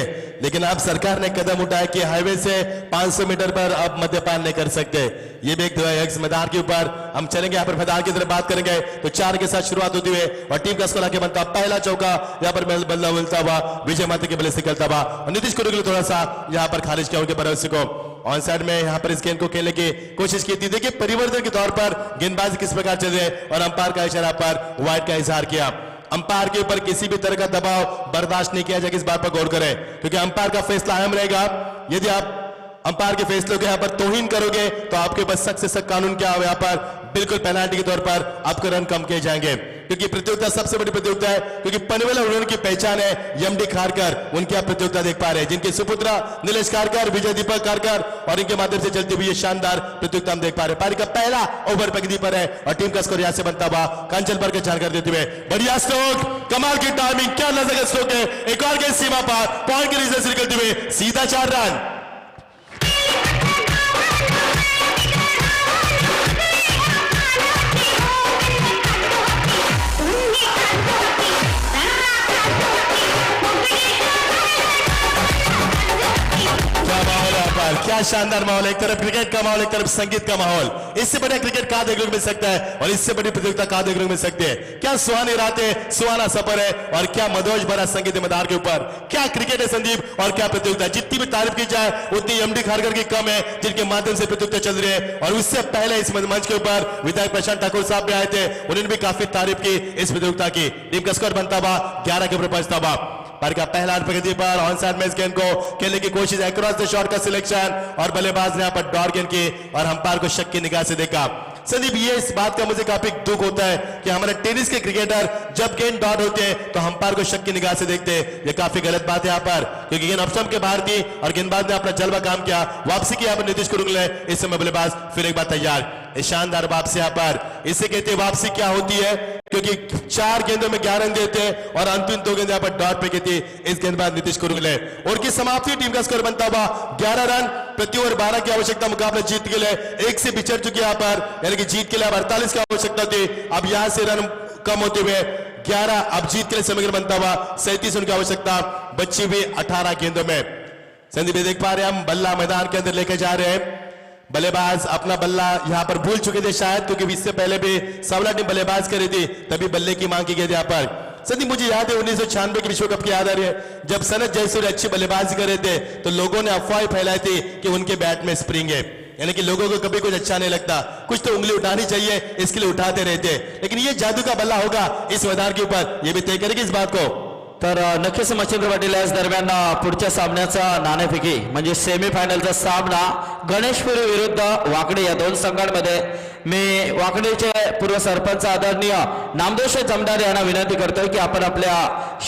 लेकिन अब सरकार ने कदम उठाया कि हाईवे से 500 मीटर पर अब मद्यपान नहीं कर सकते। ये भी एक मैदान के ऊपर हम चलेंगे। यहाँ पर मैदान की तरफ बात करेंगे तो 4 के साथ शुरुआत होती हुई और टीम का स्कोर आगे बनता, पहला चौका यहाँ पर बदला मिलता हुआ विजय माता के बल्ले से निकलता हुआ, और नीतीश कुरुंगले थोड़ा सा यहाँ पर खारिज किया उनके भरोसे को। ऑन साइड में यहाँ पर इस गेंद को खेलने की कोशिश की थी। देखिए परिवर्तन के तौर पर गेंदबाजी किस प्रकार चल रही है, और अंपायर का इशारा पर वाइड का इजहार किया। अंपायर के ऊपर किसी भी तरह का दबाव बर्दाश्त नहीं किया जाएगा, इस बात पर गौर करें, क्योंकि अंपायर का फैसला अहम रहेगा। यदि आप अंपायर के फैसलों के यहाँ पर तौहीन करोगे तो आपके ऊपर सख्त से सख्त कानून क्या हो, यहाँ पर बिल्कुल पेनाल्टी के तौर पर आपके रन कम किए जाएंगे। क्योंकि प्रतियोगिता सबसे बड़ी प्रतियोगिता है, क्योंकि पनवेल और उन्होंने की पहचान है एमडी खारकर। उनकी आप प्रतियोगिता देख पा रहे हैं, जिनके सुपुत्र नीलेश खारकर, विजय दीपक खारकर और इनके माध्यम से चलती हुई ये शानदार प्रतियोगिता हम देख पा रहे हैं। पारी का पहला ओवर प्रगति पर है और टीम का स्कोर यहां से बनता हुआ कांचन पर जानकारी देते हुए बढ़िया स्ट्रोक, कमाल की टाइमिंग, क्या नजर का स्ट्रोक है, एक और गेंद सीमा पार, पॉइंट के रीजन से निकलते हुए सीधा 4 रन। क्या शानदार माहौल है, एक तरफ क्रिकेट का माहौल, एक तरफ संगीत का माहौल। इससे बड़ा क्रिकेट कहां देखने को मिल सकता है और इससे बड़ी प्रतियोगिता कहां देखने को मिल सकती है। क्या सुहानी रातें, सुहाना सफर है और क्या मदोज भरा संगीत मैदान के ऊपर। क्या क्रिकेट है संदीप और क्या प्रतियोगिता। जितनी भी तारीफ की जाए उतनी एमडी खारकर की कम है, जिनके माध्यम से प्रतियोगिता चल रही है। और उससे पहले इस मंच के ऊपर विधायक प्रशांत ठाकुर साहब भी आए थे, उन्होंने भी काफी तारीफ की इस प्रतियोगिता की। टीम का स्कोर बनता हुआ 11 के ऊपर पहुंचता हुआ। पर का पहला प्रगति पर ऑन साइड में इस गेंद को खेलने की कोशिश, अक्रॉस द शॉट का सिलेक्शन और बल्लेबाज ने यहां पर डॉट गेंद की और अंपायर को शक की निगाह से देखा। संदीप, ये इस बात का मुझे काफी दुख होता है कि हमारे टेनिस के क्रिकेटर जब गेंद डॉट होते हैं तो अंपायर को शक की निगाह से देखते हैं। ये काफी गलत बात है यहाँ पर, क्योंकि गेंद ऑप्शन के बाहर थी और गेंदबाज ने अपना जलवा काम किया। वापसी की यहाँ पर नीतीश कुरुंगल है, इस समय बल्लेबाज फिर एक बार तैयार। शानदार वापसी यहाँ पर, इसे कहते हैं वापसी क्या होती है, क्योंकि 4 गेंदों में 11 रन देते हैं और अंतिम 2 गेंद यहाँ पर डॉट पे कहती इस गेंदबाज नीतीश कुरुंगल है। और की समाप्ति, टीम का स्कोर बनता हुआ 11 रन। प्रति ओवर 12 की आवश्यकता, मुकाबला जीत के लिए 1 से बिछड़ चुकी है यहाँ पर, यानी कि जीत के लिए 48 की आवश्यकता थी। अब यहां से रन कम होते हुए 11, अब जीत के लिए समग्र बनता हुआ 37 रन की आवश्यकता बची हुई 18 गेंदों में। संदीप देख पा रहे हैं हम, बल्ला मैदान के अंदर लेके जा रहे हैं। बल्लेबाज अपना बल्ला यहां पर भूल चुके थे शायद, क्योंकि इससे पहले भी सावला टीम बल्लेबाज कर रही थी, तभी बल्ले की मांग की गई थी यहाँ पर। संदीप, मुझे याद है 1996 के विश्व कप की याद आ रही है, जब सनत जयसूर्य अच्छी बल्लेबाजी कर रहे थे तो लोगों ने अफवाह फैलाई थी कि उनके बैट में स्प्रिंग है, यानी कि लोगों को कभी कुछ अच्छा नहीं लगता, कुछ तो उंगली उठानी चाहिए, इसके लिए उठाते रहते। लेकिन ये जादू का बल्ला होगा इस मैदान के ऊपर, ये भी तय करेगी इस बात को। तर नक्कीच मच्छिंद्र पाटील याच दरम्यान पुढच्या सामन्याचा नाणेफेकी म्हणजे सेमीफायनलचा सामना गणेशपुरी विरुद्ध वाकडी या 2 संघांमध्ये मी वाकडीचे पूर्व सरपंच आदरणीय नामदेव जमदार यांना विनंती करतोय की आपण आपल्या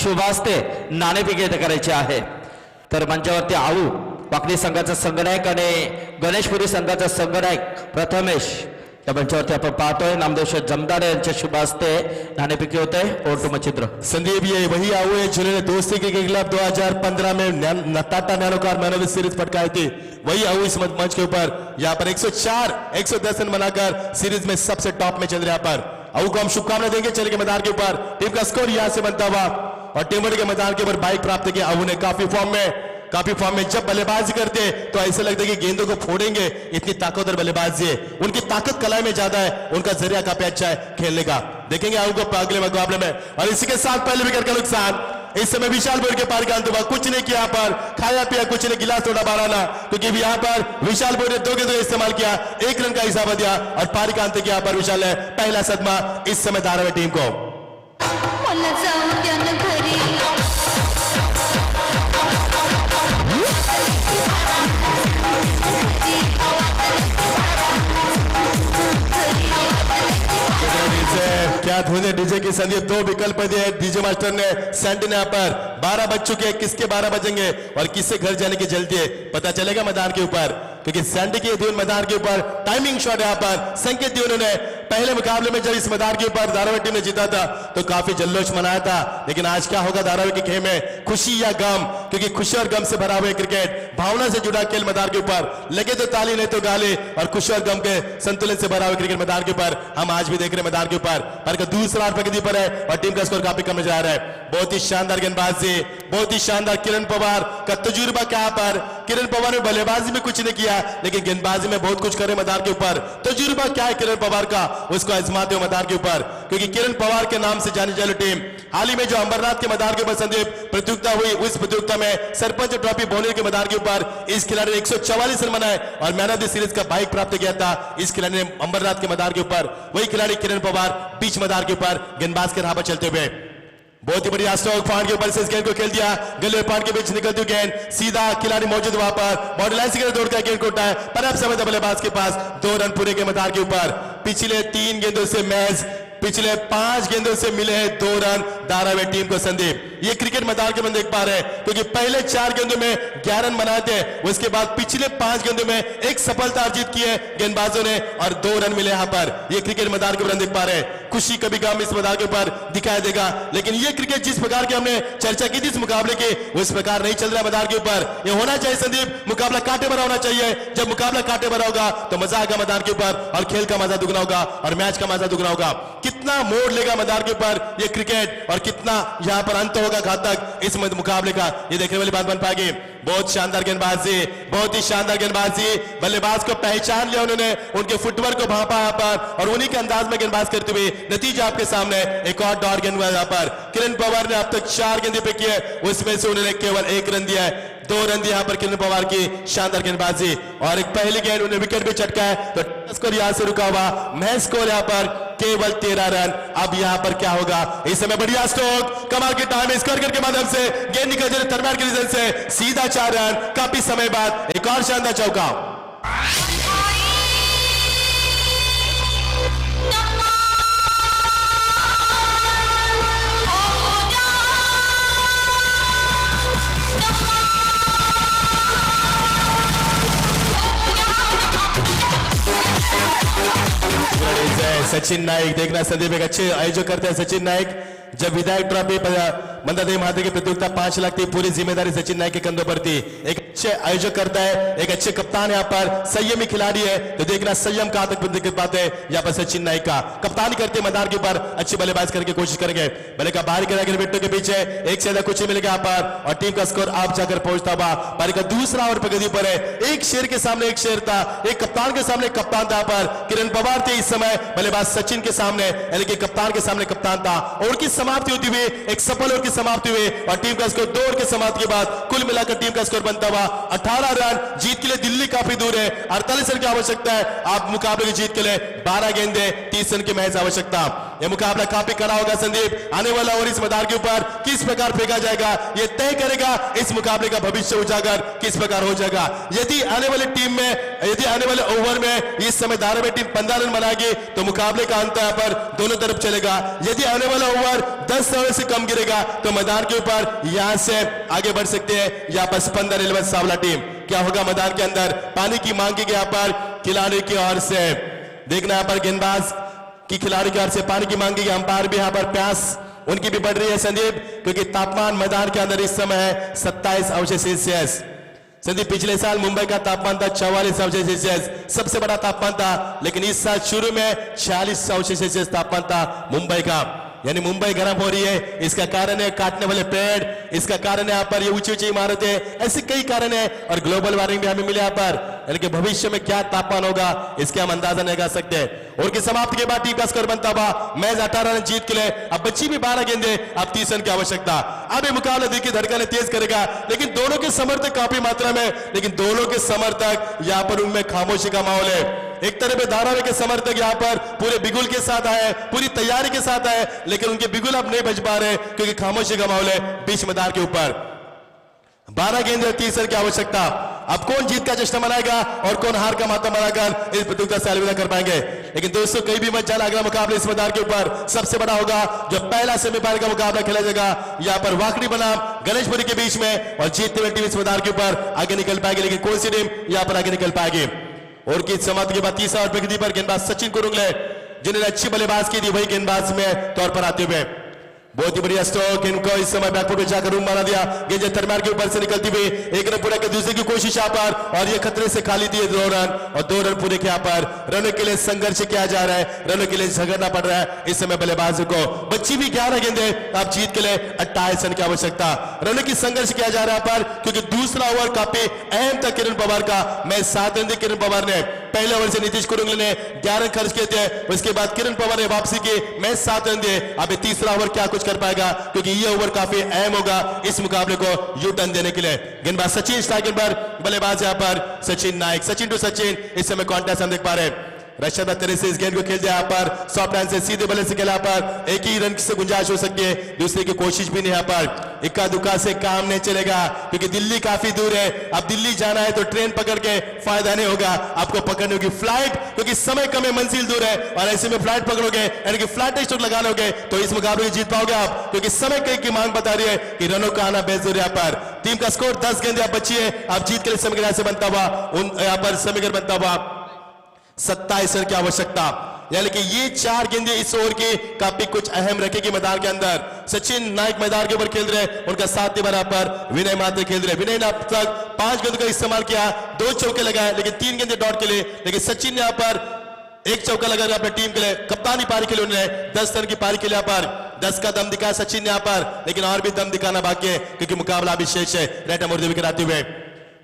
शुभास्ते नाणेफेकी करायची आहे। तर मंचावरती आऊ वाकडी संघाचा संघनायक आणि गणेशपुरी संघाचा संघनायक प्रथमेश या मंचावरती आपण पाहतोय नामदेव जमदार यांच्या शुभ हस्ते नाणेफेकी होते। और टू मच्छिंद्र। संदीप, ये वही आऊ है जिन्होंने दोस्ती क्रिकेट क्लब 2015 में Tata Nano car man of the series पटकाई थी। वही आऊ इस मंच के ऊपर यहाँ पर 104 110 रन बनाकर सीरीज में सबसे टॉप में चल रहे। यहाँ पर आऊ को हम शुभकामनाएं देंगे। चल के मैदान के ऊपर टीम का स्कोर यहाँ से बनता हुआ और टीम के मैदान के ऊपर बाइक प्राप्त किया। आऊ ने काफी फॉर्म में जब बल्लेबाजी करते तो ऐसा लगता है कि गेंदों को फोड़ेंगे, इतनी ताकतवर बल्लेबाजी है। उनकी ताकत कलाई में ज्यादा है, उनका जरिया काफी अच्छा है खेलने का। देखेंगे आऊ को अगले मुकाबले में। और इसी के साथ पहले विकेट का नुकसान, इस समय विशाल बोर के पार का अंत हुआ, कुछ नहीं किया पर, खाया पिया कुछ नहीं, गिलास थोड़ा बाराना, क्योंकि यहाँ पर विशाल बोर ने 2 गेंदों इस्तेमाल किया, 1 रन का हिसाब दिया और पारी का अंत किया। पर विशाल है पहला सदमा इस समय धारा टीम को। क्या धुने डीजे की संदीप, 2 विकल्प दिए डीजे मास्टर ने। सैंडी ने पर 12 बज चुके हैं, किसके 12 बजेंगे और किससे घर जाने की जल्दी है पता चलेगा मैदान के ऊपर, क्योंकि सैंडी की धुन मैदान के ऊपर टाइमिंग शॉट यहाँ पर संकेत दिया उन्होंने। पहले मुकाबले में जब इस मैदान के ऊपर धारावी टीम ने जीता था तो काफी जल्लोष मनाया था, लेकिन आज क्या होगा धारावी के खेल में, खुशी या गम, क्योंकि खुशी और गम से भरा हुआ क्रिकेट, भावना से जुड़ा खेल मैदान के ऊपर, लगे तो ताली नहीं तो गाली, और खुशी और गम के संतुलन से भरा हुआ क्रिकेट मैदान के ऊपर हम आज भी देख रहे हैं मैदान के ऊपर। पर दूसरा प्रगति पर है और टीम का स्कोर काफी कम नजर आ रहा है। बहुत ही शानदार गेंदबाजी, बहुत ही शानदार किरण पवार का तजुर्बा क्या पर, किरण पवार ने बल्लेबाजी में कुछ नहीं किया लेकिन गेंदबाजी में बहुत कुछ करे मैदान के ऊपर। तजुर्बा क्या है किरण पवार का, उसको आजमाते हो मैदान के ऊपर, क्योंकि किरण पवार के नाम से जानी जाने टीम हाल ही में जो अंबरनाथ के मैदान के ऊपर संदीप प्रतियोगिता हुई, उस प्रतियोगिता में सरपंच ट्रॉफी भोनेर के मैदान के ऊपर इस खिलाड़ी ने 144 रन बनाए और मैन ऑफ द सीरीज का बाइक प्राप्त किया था इस खिलाड़ी ने अंबरनाथ के मैदान के ऊपर। वही खिलाड़ी किरण पवार बीच मैदान के ऊपर गेंदबाज के राह पर चलते हुए बहुत ही बढ़िया स्ट्रोक पॉइंट के ऊपर से इस गेंद को खेल दिया, गले पॉइंट के बीच निकलती हुई गेंद सीधा खिलाड़ी मौजूद वहां पर बॉडी लाइन से दौड़ कर गेंद को उठाया, पर्याप्त समय था बल्लेबाज के पास 2 रन पूरे के मैदान के ऊपर। पिछले 3 गेंदों से मैच पिछले 5 गेंदों से मिले हैं 2 रन धारावी टीम को। संदीप, ये क्रिकेट मैदान के बंद देख पा रहे हैं क्योंकि पहले 4 गेंदों में 11 रन बनाए थे, उसके बाद पिछले 5 गेंदों में एक सफलता अर्जित की है गेंदबाजों ने और 2 रन मिले यहां पर। ये क्रिकेट मैदान के बंद देख पा रहे हैं। खुशी कभी गम इस मैदान के ऊपर दिखाई देगा, लेकिन ये क्रिकेट जिस प्रकार की हमने चर्चा की थी इस मुकाबले की, उस प्रकार नहीं चल रहा मैदान के ऊपर। ये होना चाहिए संदीप, मुकाबला कांटे भरा होना चाहिए। जब मुकाबला कांटे भरा होगा तो मजा आएगा मैदान के ऊपर और खेल का मजा दुगना होगा और मैच का मजा दुगना होगा। कितना मोड़ लेगा मैदान के ऊपर ये क्रिकेट और कितना यहां पर अंत होगा घातक इस मुकाबले का, ये देखने वाली बात बन पाएगी। बहुत शानदार गेंदबाजी, बहुत ही शानदार गेंदबाजी। बल्लेबाज को पहचान लिया उन्होंने, उनके फुटवर्क को भांपा यहां पर और उन्हीं के अंदाज में गेंदबाज करते हुए नतीजा आपके सामने। एक और डॉट गेंदबाज यहां पर किरण पवार ने अब तक 4 गेंदे पे किए, उसमें से उन्होंने केवल 1 रन दिया है। 2 रन दिया यहां पर किरण पवार की शानदार गेंदबाजी और एक पहली गेंद उन्हें विकेट भी चटका है तो स्कोर यहां से रुका हुआ। महज स्कोर यहां पर केवल 13 रन। अब यहां पर क्या होगा, इस समय बढ़िया स्ट्रोक, कमाल के टाइम स्कोर के माध्यम से गेंद निकल जाए थर्मैट के रीजन से सीधा 4 रन। काफी समय बाद एक और शानदार चौका। सचिन नाइक देखना संदीप एक अच्छे आयोजक करते हैं सचिन नाइक। जब विधायक ट्रॉफी मंदादेवी महादेव की प्रतियोगिता 5 लाख थी, पूरी जिम्मेदारी सचिन नाइक के कंधों पर थी। एक अच्छे आयोजक करता है, एक अच्छे कप्तान यहाँ पर, संयमी खिलाड़ी है, तो देखना संयम कहां तक दिक्कत बात है यहाँ पर सचिन नाइक का। कप्तानी करते मैदान के ऊपर अच्छी बल्लेबाज करके कोशिश करेंगे। बल्ले का बाहर करेंगे विकेटों के पीछे, एक से ज्यादा कुछ मिलेगा यहाँ पर और टीम का स्कोर आप जाकर पहुंचता हुआ। पारी का दूसरा ओवर प्रगति पर है, एक शेर के सामने एक शेर था, एक कप्तान के सामने कप्तान था। पर किरण पवार थे इस समय बल्लेबाज सचिन के सामने, यानी कि कप्तान के सामने कप्तान था और उनकी समाप्ति होती हुई एक सफल ओवर की समाप्ति हुई और टीम का स्कोर 2 ओवर के समाप्ति के बाद कुल मिलाकर टीम का स्कोर बनता हुआ 18 रन। जीत के लिए दिल्ली काफी दूर है, 48 रन की आवश्यकता है। आप मुकाबले की जीत के लिए 12 गेंदे 30 रन की महज आवश्यकता। यह मुकाबला काफी कड़ा होगा संदीप। आने वाला ओवर इस मैदान के ऊपर किस प्रकार फेंका जाएगा यह तय करेगा इस मुकाबले का भविष्य उजागर किस प्रकार हो जाएगा। यदि आने वाली टीम में, यदि आने वाले ओवर में इस समय धारावी टीम 15 रन बनाएगी तो मुकाबले का अंत यहाँ पर दोनों तरफ चलेगा। यदि आने वाला ओवर 10 रन से कम गिरेगा तो मैदान के ऊपर यहां से आगे बढ़ सकते हैं यहाँ पर स्पंदन 11 सावला टीम। क्या होगा मैदान के अंदर, पानी की मांग की यहाँ पर खिलाड़ी की ओर से, देखना यहाँ पर गेंदबाज की खिलाड़ी की ओर से पानी की मांग की, अंपायर भी यहाँ पर प्यास उनकी भी बढ़ रही है संदीप, क्योंकि तापमान मैदान के अंदर इस समय है 27°C। संदीप पिछले साल मुंबई का तापमान था 44°C, सबसे बड़ा तापमान था, लेकिन इस साल शुरू में 46°C तापमान था मुंबई का। यानी मुंबई गर्म हो रही है। इसका कारण है काटने वाले पेड़, इसका कारण है यहाँ पर ये ऊंची ऊंची इमारतें, ऐसे कई कारण है और ग्लोबल वार्मिंग भी हमें मिले यहाँ पर। यानी कि भविष्य में क्या तापमान होगा इसके हम अंदाजा नहीं कर सकते। और की समाप्ति के बाद टीम का स्कोर बनता हुआ मैच 18 रन जीत के लिए अब बच्ची भी 12 गेंदे, अब 30 रन की आवश्यकता। अब ये मुकाबला देखिए धड़कने तेज करेगा, लेकिन दोनों के समर्थक काफी मात्रा में, लेकिन दोनों के समर्थक यहाँ पर उनमें खामोशी का माहौल है। एक तरफ धारावी के समर्थक यहाँ पर पूरे बिगुल के साथ आए, पूरी तैयारी के साथ आए, लेकिन उनके बिगुल अब नहीं बच पा रहे क्योंकि खामोशी का माहौल है बीच मैदान के ऊपर। 12 गेंद 30 रन की आवश्यकता। अब कौन जीत का जश्न मनाएगा और कौन हार का मातम मनाकर इस प्रतियोगिता से अलविदा कर पाएंगे। लेकिन दोस्तों कहीं भी मत जाना, अगला मुकाबला इस मैदान के ऊपर सबसे बड़ा होगा जो पहला सेमीफाइनल का मुकाबला खेला जाएगा यहाँ पर वाकड़ी बनाम गणेशपुरी के बीच में, और जीतने वाली टीम इस मैदान के ऊपर आगे निकल पाएगी। लेकिन कौन सी टीम यहाँ पर आगे निकल पाएगी। और की समाप्ति के बाद तीसरा ओवर प्रगति पर गेंदबाज सचिन कुरुंगले, जिन्होंने अच्छी बल्लेबाज की थी, वही गेंदबाज में तौर पर आते हुए बहुत ही बढ़िया स्ट्रोक, इनको इस समय बैकफुट में जाकर रूम बना दिया। गेंद थर्मैट के ऊपर से निकलती हुई एक रन पूरा कर दूसरे की कोशिश यहाँ पर, और ये खतरे से खाली थी 2 रन, और 2 रन पूरे के यहाँ पर रनों के लिए संघर्ष किया जा रहा है, रनों के लिए झगड़ना पड़ रहा है इस समय बल्लेबाजों को। बच्ची भी 11 गेंदे, आप जीत के लिए 28 रन की आवश्यकता। रनों की संघर्ष किया जा रहा है पर, क्योंकि दूसरा ओवर काफी अहम था किरण पवार का। मैं 7 रन दिए किरण पवार ने, पहले ओवर से नीतीश कुरुंगले ने 11 रन खर्च किए थे, उसके बाद किरण पवार ने वापसी की, मैं 7 रन दिए। अब तीसरा ओवर क्या कुछ कर पाएगा, क्योंकि ये ओवर काफी अहम होगा इस मुकाबले को यू टर्न देने के लिए। गेंदबाज सचिन स्ट्राइक पर, बल्लेबाज यहां पर सचिन नाइक, सचिन टू सचिन इस समय कॉन्टेस्ट हम देख पा रहे हैं। रशद तरह से इस गेंद को खेलते हैं यहाँ पर सॉफ्ट हैंड से सीधे बल्ले से खेला यहाँ पर एक ही रन से गुंजाइश हो सकती है, दूसरे की कोशिश भी नहीं यहाँ पर। इक्का दुक्का से काम नहीं चलेगा क्योंकि दिल्ली काफी दूर है। अब दिल्ली जाना है तो ट्रेन पकड़ के फायदा नहीं होगा, आपको पकड़नी होगी फ्लाइट, क्योंकि समय कम है, मंजिल दूर है और ऐसे में फ्लाइट पकड़ोगे यानी कि फ्लाइट स्ट्रोक लगा लोगे तो इस मुकाबले में जीत पाओगे आप, क्योंकि समय की मांग बता रही है कि रनों का आना बेहद यहाँ पर। टीम का स्कोर 10 गेंद आप बची है, आप जीत के लिए समीकरण से बनता हुआ यहाँ पर समीकरण बनता हुआ 27 रन की आवश्यकता, यानी कि ये 4 गेंदें इस ओवर की काफी कुछ अहम रखेगी मैदान के अंदर। सचिन नायक मैदान के ऊपर खेल रहे, उनका साथ निभा पर विनय मात्र खेल रहे। विनय ने अब तक 5 गेंदों का इस्तेमाल किया, 2 चौके लगाए लेकिन 3 गेंदें डॉट के लिए, लेकिन सचिन ने यहाँ पर 1 चौका लगाकर अपनी टीम के लिए कप्तानी पारी के लिए उन्होंने 10 रन की पारी के लिए यहाँ पर 10 का दम दिखाया सचिन ने यहाँ पर, लेकिन और भी दम दिखाना बाकी है क्योंकि मुकाबला अभी शेष है। रेटा मुर्देवी कराते हुए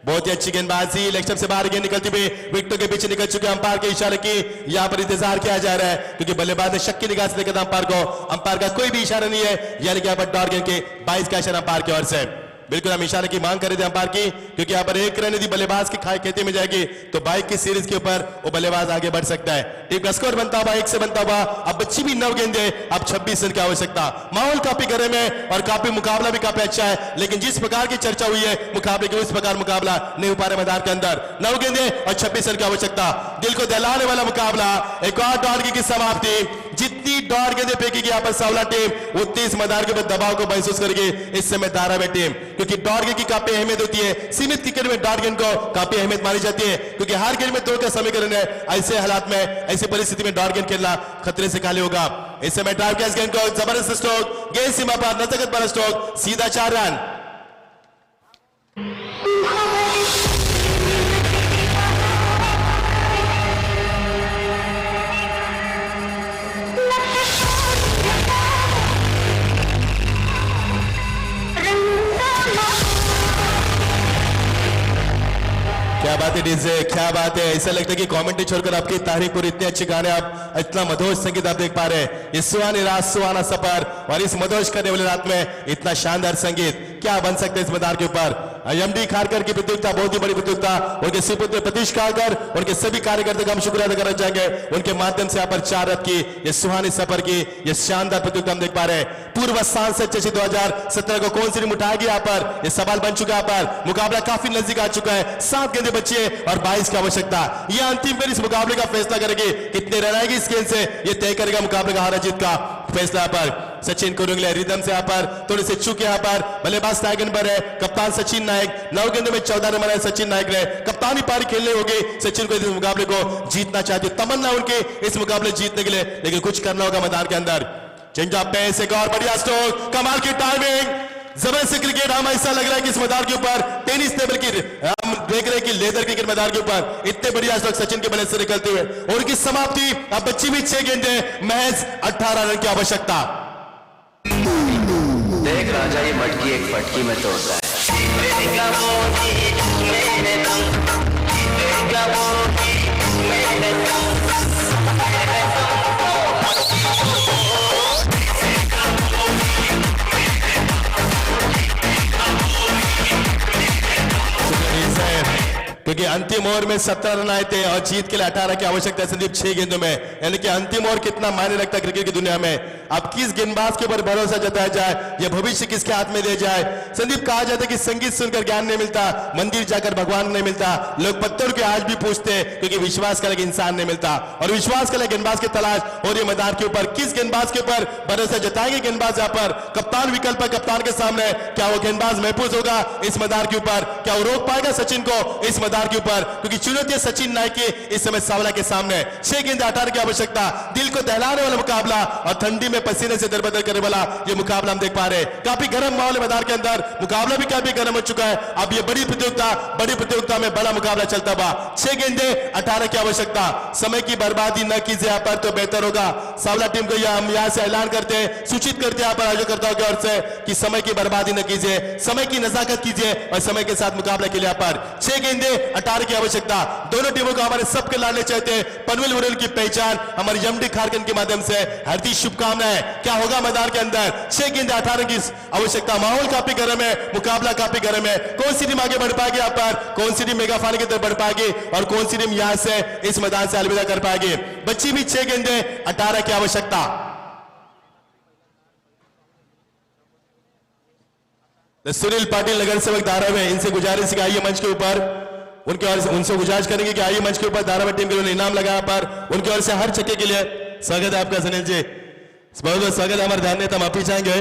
बहुत ही अच्छी गेंदबाजी, लेग स्टंप से बाहर गेंद निकलती हुई विकेटों के पीछे निकल चुके अंपायर के इशारे की यहाँ पर इंतजार किया जा रहा है क्योंकि बल्लेबाज ने शक की निगाह से देखा था अंपायर को, अंपायर का कोई भी इशारा नहीं है, यानी कि यहाँ पर डॉट गेंद के 22 का इशारा अंपायर की ओर से। बिल्कुल हम इशारे की मांग कर रहे थे अंपायर की, क्योंकि यहाँ पर 1 रन यदि बल्लेबाज की खाई खेती में जाएगी तो बाइक की सीरीज के ऊपर वो बल्लेबाज आगे बढ़ सकता है। टीम का स्कोर बनता हुआ 1 से बनता हुआ अब बच्ची भी 9 गेंदे, अब 26 रन की आवश्यकता। माहौल काफी गर्म है और काफी मुकाबला भी काफी अच्छा है, लेकिन जिस प्रकार की चर्चा हुई है मुकाबले की उस प्रकार मुकाबला नहीं हो पा रहा मैदान के अंदर। 9 गेंदे और 26 रन की आवश्यकता, दिल को दहलाने वाला मुकाबला। एक और डॉट की समाप्ति, जितनी डॉट गेंदे फेंकेगी यहाँ पर सावला टीम उतनी इस मैदान के ऊपर दबाव को महसूस करेगी इस समय धारा में टीम, क्योंकि डॉट गेंद की काफी अहमियत होती है। सीमित क्रिकेट में डॉट गेंद को काफी अहमियत मानी जाती है क्योंकि हर गेंद में 2 का समीकरण है। ऐसे हालात में, ऐसी परिस्थिति में डॉट गेंद खेलना खतरे से खाली होगा। इस समय ड्राइव किया इस गेंद को, जबरदस्त स्ट्रोक, गेंद सीमा पर नजकत पर स्ट्रोक, सीधा 4 रन। क्या बात है डीजे, क्या बात है। ऐसा लगता है कि कमेंट्री छोड़कर आपकी तारीफ और इतने अच्छे गाने, आप इतना मधुर संगीत आप देख पा रहे हैं। ये सुहानी रात, सुहाना सफर और इस मधुर करने वाली रात में इतना शानदार संगीत क्या बन सकता है इस मैदान के ऊपर। एमडी खारकर की प्रतियोगिता बहुत ही बड़ी प्रतियोगिता, उनके सुपुत्र प्रतीश खारकर, उनके सभी कार्यकर्ता का हम शुक्रिया अदा करना चाहेंगे। उनके माध्यम से यहाँ पर 4 रथ की ये सुहानी सफर की ये शानदार प्रतियोगिता हम देख पा रहे हैं। पूर्व सांसद चेसी 2017 को कौन सी टीम उठाएगी यहाँ पर, ये सवाल बन चुका है यहाँ पर। मुकाबला काफी नजदीक आ चुका है, 7 गेंदें बची है और 22 की आवश्यकता। यह अंतिम गेंद इस मुकाबले का फैसला करेगी, कितने रन आएगी इस गेंद से ये तय करेगा मुकाबले का हार जीत का फैसला। पर सचिन कुरुंगले रिदम से यहाँ पर थोड़े से चूके यहाँ पर, बल्लेबाज टाइगन पर है कप्तान सचिन नायक। 9 गेंदों में 14 रन बनाए सचिन नायक ने, कप्तानी पारी खेलने होगी सचिन को इस मुकाबले को जीतना चाहती, तमन्ना उनके इस मुकाबले जीतने के लिए, लेकिन कुछ करना होगा मैदान के अंदर। चेंजअप पे एक और बढ़िया स्ट्रोक, कमाल की टाइमिंग, जबरदस्त क्रिकेट। हम ऐसा लग रहा है कि इस मैदान के ऊपर टेनिस टेबल की हम देख रहे हैं कि लेदर क्रिकेट मैदान के ऊपर इतने बढ़िया स्ट्रोक सचिन के बल्ले से निकलते हुए, और उनकी समाप्ति अब बच्ची भी 6 गेंदें, महज 18 रन की आवश्यकता। देख राजा ये मटकी एक फटकी में तोड़ता है। क्योंकि अंतिम ओवर में 17 रन आए थे और जीत के लिए 18 की आवश्यकता है संदीप 6 गेंदों में, यानी कि अंतिम ओवर कितना मायने रखता है क्रिकेट की दुनिया में। अब किस गेंदबाज के ऊपर भरोसा जताया जाए, यह भविष्य किसके हाथ में दिया जाए। संदीप कहा जाता है कि संगीत सुनकर ज्ञान नहीं मिलता, मंदिर जाकर भगवान नहीं मिलता। लोग पत्थर के आज भी पूछते हैं क्योंकि विश्वास का इंसान नहीं मिलता, और विश्वास का गेंदबाज की तलाश। और ये मैदान के ऊपर किस गेंदबाज के ऊपर भरोसा जताएंगे गेंदबाज यहाँ पर, कप्तान विकल्प है कप्तान के सामने, क्या वो गेंदबाज महफूज होगा इस मैदान के ऊपर, क्या वो रोक पाएगा सचिन को इस मैदान के ऊपर, क्योंकि चुनौती है सचिन नायक की इस समय सावला के सामने। 6 गेंद 18 की आवश्यकता, दिल को दहलाने वाला मुकाबला और ठंडी में पसीने से दरबदर करने वाला ये मुकाबला हम देख पा रहे हैं। काफी गर्म माहौल है मैदान के अंदर, मुकाबला भी काफी गर्म हो चुका है। अब ये बड़ी प्रतियोगिता में बड़ा मुकाबला चलता हुआ, 6 गेंदे 18 की आवश्यकता। समय की बर्बादी न कीजिए यहाँ पर तो बेहतर होगा। सावला टीम को हम यहाँ से ऐलान करते हैं, सूचित करते हैं यहाँ पर आयोजकर्ताओं की ओर से कि समय की बर्बादी न कीजिए, समय की नजाकत कीजिए और समय के साथ मुकाबला के लिए यहाँ पर 6 गेंदे 18 की आवश्यकता। दोनों टीमों को हमारे सबके लाडले चाहते हैं पनवेल वुरन की पहचान हमारी एमडी खारकन के माध्यम से हार्दिक शुभकामनाएं। क्या होगा मैदान के अंदर 6 गेंद 18 की आवश्यकता। माहौल काफी गर्म है, मुकाबला काफी गर्म है। कौन सी टीम आगे बढ़ पाएगी यहाँ पर, कौन सी टीम मेगा फाइनल की तरफ बढ़ पाएगी और कौन सी टीम यहां से इस मैदान से अलविदा कर पाएगी। बच्ची भी 6 गेंदे 18 की आवश्यकता। सुनील पाटिल नगर सेवक धारा में इनसे गुजारिश की आइए मंच के ऊपर, उनके ओर से उनसे गुजारिश करेंगे कि आइए मंच के ऊपर। धारावी टीम के लिए इनाम लगाया पर उनकी ओर से हर छक्के के लिए स्वागत है आपका सुनील जी, बहुत बहुत स्वागत है। हमारे ध्यान नेता माफी चाहेंगे,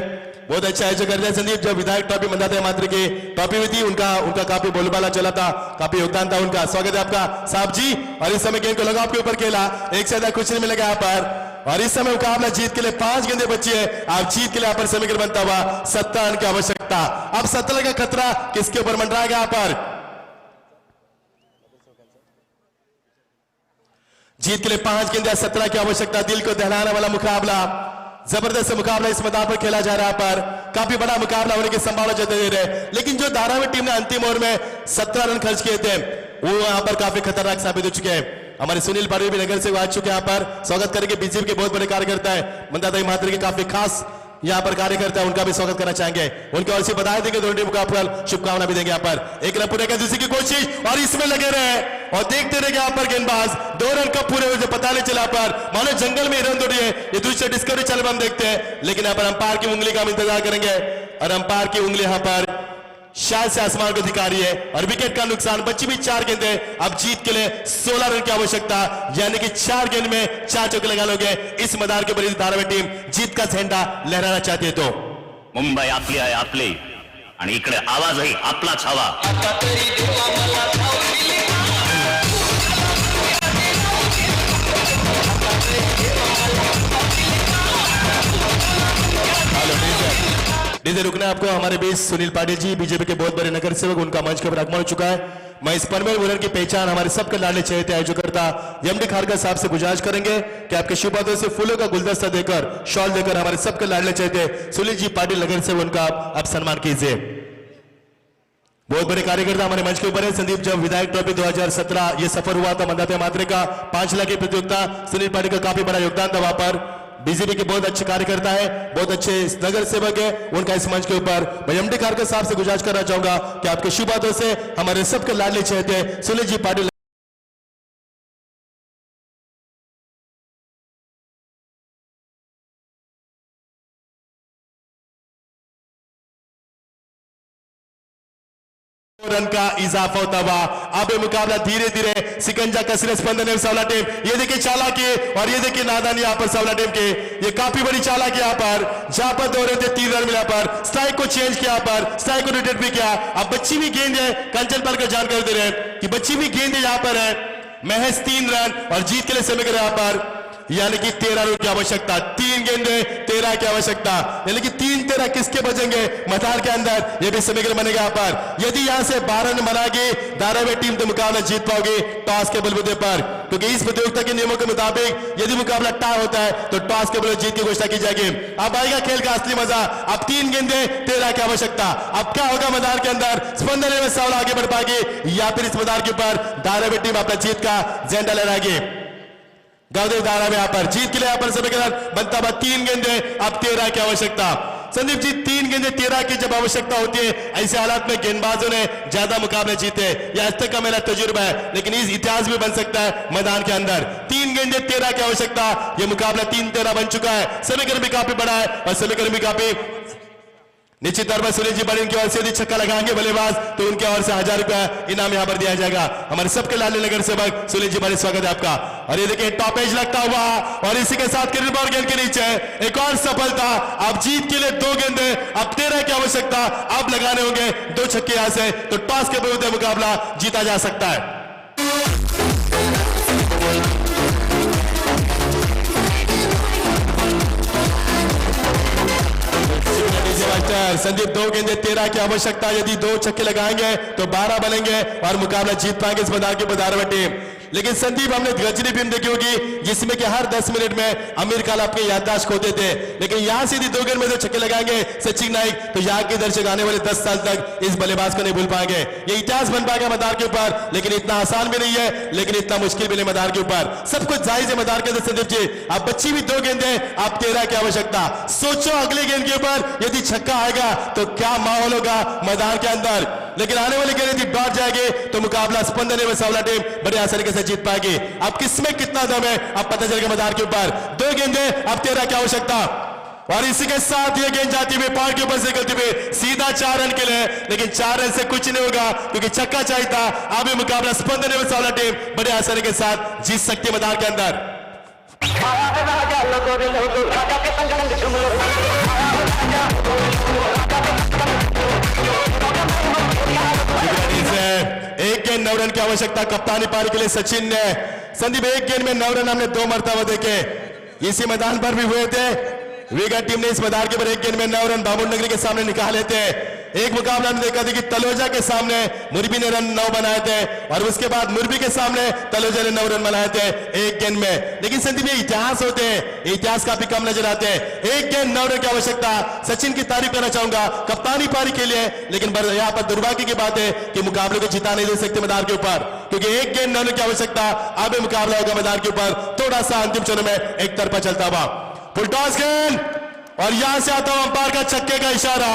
बहुत अच्छा आयोजन कर रहे हैं संदीप। जब विधायक ट्रॉफी मंदाते मात्र की ट्रॉफी भी थी, उनका काफी बोलबाला चला था, काफी योगदान था उनका। स्वागत है आपका साहब जी। और इस समय गेंद को लगा आपके ऊपर खेला, एक से ज्यादा कुछ नहीं मिलेगा यहाँ पर। और इस समय मुकाबला जीत के लिए 5 गेंदे बची है। आप जीत के लिए यहाँ पर समीकरण बनता हुआ 17 रन की आवश्यकता। अब 17 का खतरा किसके ऊपर मंडराएगा यहाँ पर। जीत के लिए 5 गेंदे 17 की आवश्यकता। दिल को दहलाने वाला मुकाबला, जबरदस्त मुकाबला इस मैदान पर खेला जा रहा है। पर काफी बड़ा मुकाबला होने की संभावना जताई दे रहे, लेकिन जो धारावी टीम ने अंतिम ओवर में 17 रन खर्च किए थे वो यहाँ पर काफी खतरनाक साबित हो चुके हैं। हमारे सुनील पाटिल भी नगर से आ चुके हैं यहाँ पर। स्वागत करेंगे बीजेपी के बहुत बड़े कार्यकर्ता है, मंदाता महात्री के काफी खास यहाँ पर कार्यकर्ता है, उनका भी स्वागत करना चाहेंगे। उनके ओर से बधाई देंगे, दोनों टीम को शुभकामना भी देंगे। यहाँ पर एक रन पूरे का दूसरी की कोशिश और इसमें लगे रहे और देखते रहे यहाँ पर गेंदबाज 2 रन कब पूरे हुए पता नहीं चला। पर मानो जंगल में रन तोड़िए, ये दूसरे डिस्कवरी चैनल पर हम देखते हैं, लेकिन यहाँ पर अंपायर की उंगली का हम इंतजार करेंगे और अंपायर की उंगली यहाँ पर शायद से आसमान को अधिकारी है और विकेट का नुकसान। बच्ची भी 4 गेंदे, अब जीत के लिए 16 रन की आवश्यकता, यानी कि 4 गेंद में 4 चौके लगा लोगे। इस मैदान के ऊपर धारावी टीम जीत का झेंडा लहराना चाहती है। तो मुंबई आपली आहे, आपली, आणि इकडे आवाजही आपलाच हवा। डीजे रुकना आपको। हमारे बीच सुनील पाटिल जी बीजेपी के बहुत बड़े नगर सेवक, उनका मंच के ऊपर आगमन हो चुका है। मैं इस पनवेल वुरन की पहचान हमारे सबके लाडले चहेते आयोजकर्ता एमडी खारकर साहब से गुजारिश करेंगे कि आपके शुभ हाथों से फूलों का गुलदस्ता देकर, शॉल देकर हमारे सबके लाडले चहेते सुनील जी पाटिल नगर सेवक उनका आप सम्मान कीजिए। बहुत बड़े कार्यकर्ता हमारे मंच के ऊपर है। संदीप, जब विधायक ट्रॉफी 2017 ये सफर हुआ था मंदाते मात्रे का 5 लाख की प्रतियोगिता, सुनील पाटिल का काफी बड़ा योगदान था वहां पर। बीजेपी के बहुत अच्छे कार्यकर्ता है, बहुत अच्छे नगर सेवक है, उनका इस मंच के ऊपर मैं एमडी खारकर साहब से गुजारिश करना चाहूंगा कि आपके शुभ हाथों से हमारे सबके लाडले चहेते सुनील जी पाटिल रन का इजाफा होता हुआ। अब ये मुकाबला धीरे धीरे सिकंजा कसरे स्पंदन सवला टीम, ये देखिए चालाकी और ये देखिए नादानी यहाँ पर सवला टीम की, ये काफी बड़ी चालाकी यहाँ पर, जहां पर 2 रन थे 3 रन मिला पर स्ट्राइक को चेंज किया, पर स्ट्राइक को रोटेट भी किया। अब बच्ची भी गेंद है, कंचन पाल का जानकारी दे रहे हैं कि बच्ची भी गेंद यहाँ पर है, महज 3 रन और जीत के लिए समीकरण यहाँ पर, यानी कि 13 रन की आवश्यकता। 3 गेंदे 13 की आवश्यकता, यानी कि 3-13 किसके बचेंगे मैदान के अंदर, यह भी समीकरण बनेगा यहाँ पर। यदि यहां से 12 रन बनाएगी धारावी टीम तो मुकाबला जीत पाओगी टॉस के बलबूते पर, क्योंकि इस प्रतियोगिता के नियमों के मुताबिक यदि मुकाबला टाई होता है तो टॉस के बलबूते जीत की घोषणा की जाएगी। अब आएगा खेल का असली मजा। अब 3 गेंदे 13 की आवश्यकता। अब क्या होगा मैदान के अंदर, स्पंदन में सवाल आगे बढ़ पाएगी या फिर इस मैदान के ऊपर धारावी टीम अपना जीत का झंडा लहराएगी। गावदेव धारा में यहाँ पर जीत के लिए यहाँ पर समीकरण बनता हुआ 3 गेंदे अब 13 की आवश्यकता। संदीप जी, 3 गेंदे 13 की जब आवश्यकता होती है, ऐसे हालात में गेंदबाजों ने ज्यादा मुकाबले जीते, यह आज तक का मेरा तजुर्बा है, लेकिन इस इतिहास भी बन सकता है मैदान के अंदर। 3 गेंदे 13 की आवश्यकता, यह मुकाबला 3-13 बन चुका है। समीकरण भी काफी बड़ा है और समीकरण भी काफी निश्चित तौर पर सुनील जी बड़ी की ओर से यदि छक्का लगाएंगे बल्लेबाज तो उनके ओर से 1000 रुपया इनाम यहां पर दिया जाएगा। हमारे सबके लाडले नगर सेवक सुनील जी बड़े स्वागत है आपका। और ये देखिए टॉप एज लगता हुआ और इसी के साथ किरण बॉल गेंद के नीचे एक और सफलता। अब जीत के लिए 2 गेंदे अब 13 की आवश्यकता, अब लगाने होंगे 2 छक्के यहां से तो टॉस के विरुद्ध मुकाबला जीता जा सकता है। संदीप, 2 गेंदे 13 की आवश्यकता, यदि 2 छक्के लगाएंगे तो 12 बनेंगे और मुकाबला जीत पाएंगे इस मैदान की धारावी टीम। लेकिन संदीप हमने गजनी फिल्म देखी होगी जिसमें कि हर 10 मिनट में आमिर खान अपने याददाश्त खोते थे, लेकिन यहां से यदि 2 गेंद में जो छक्के लगाएंगे सचिन नाइक तो यहाँ के दर्शक आने वाले 10 साल तक इस बल्लेबाज को नहीं भूल पाएंगे। ये इतिहास बन पाएगा मैदान के ऊपर, लेकिन इतना आसान भी नहीं है, लेकिन इतना मुश्किल भी नहीं मैदान के ऊपर। सब कुछ जायज है मैदान के अंदर। संदीप जी आप बच्ची भी 2 गेंदें, आप 13 की आवश्यकता। सोचो अगले गेंद के ऊपर यदि छक्का आएगा तो क्या माहौल होगा मैदान के अंदर, लेकिन आने वाली गेंद यदि डॉट जाएगी तो मुकाबला स्पंदन एवं सावला टीम बड़े आसानी के साथ जीत पाएगी। अब किसमें कितना दम है अब पता चलेगा मैदान के ऊपर। 2 गेंदें, अब 13 की आवश्यकता, और इसी के साथ ये गेंद जाती हुई पार के ऊपर से निकलती हुई सीधा 4 रन के लिए, लेकिन 4 रन से कुछ नहीं होगा क्योंकि छक्का चाहिए था। अब ये मुकाबला स्पंदन एवं सावला टीम बड़े आसानी के साथ जीत सकती है मैदान के अंदर। एक गेंद 9 रन की आवश्यकता कप्तानी पारी के लिए सचिन ने। संदीप एक गेंद में 9 रन हमने 2 मरतबा देखे, इसी मैदान पर भी हुए थे। विकेट टीम ने इस मैदान के ऊपर एक गेंद में 9 रन बामुन नगरी के सामने निकाले थे। एक मुकाबला हमने देखा था कि तलोजा के सामने मुरबी ने रन 9 बनाए थे और उसके बाद मुरबी के सामने तलोजा ने 9 रन बनाए थे एक गेंद में। लेकिन संदीप ये इतिहास होते हैं, इतिहास काफी कम नजर आते हैं। एक गेंद 9 रन की आवश्यकता, सचिन की तारीफ करना चाहूंगा कप्तानी पारी के लिए, लेकिन यहाँ पर दुर्भाग्य की बात है कि मुकाबले को जिता नहीं दे सकते मैदान के ऊपर, क्योंकि एक गेंद 9 रन की आवश्यकता। अब मुकाबला होगा मैदान के ऊपर थोड़ा सा अंतिम चरणों में एक तरफा चलता हुआ। फुल टॉस गेंद, और यहां से आता हुआ अंपायर का छक्के का इशारा,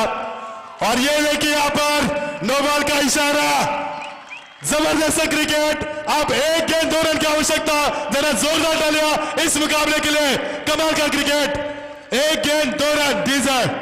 और ये देखिए यहां पर नो बॉल का इशारा। जबरदस्त क्रिकेट। अब एक गेंद 2 रन की आवश्यकता, जरा जोरदार डालिया इस मुकाबले के लिए। कमाल का क्रिकेट, एक गेंद 2 रन डीजर।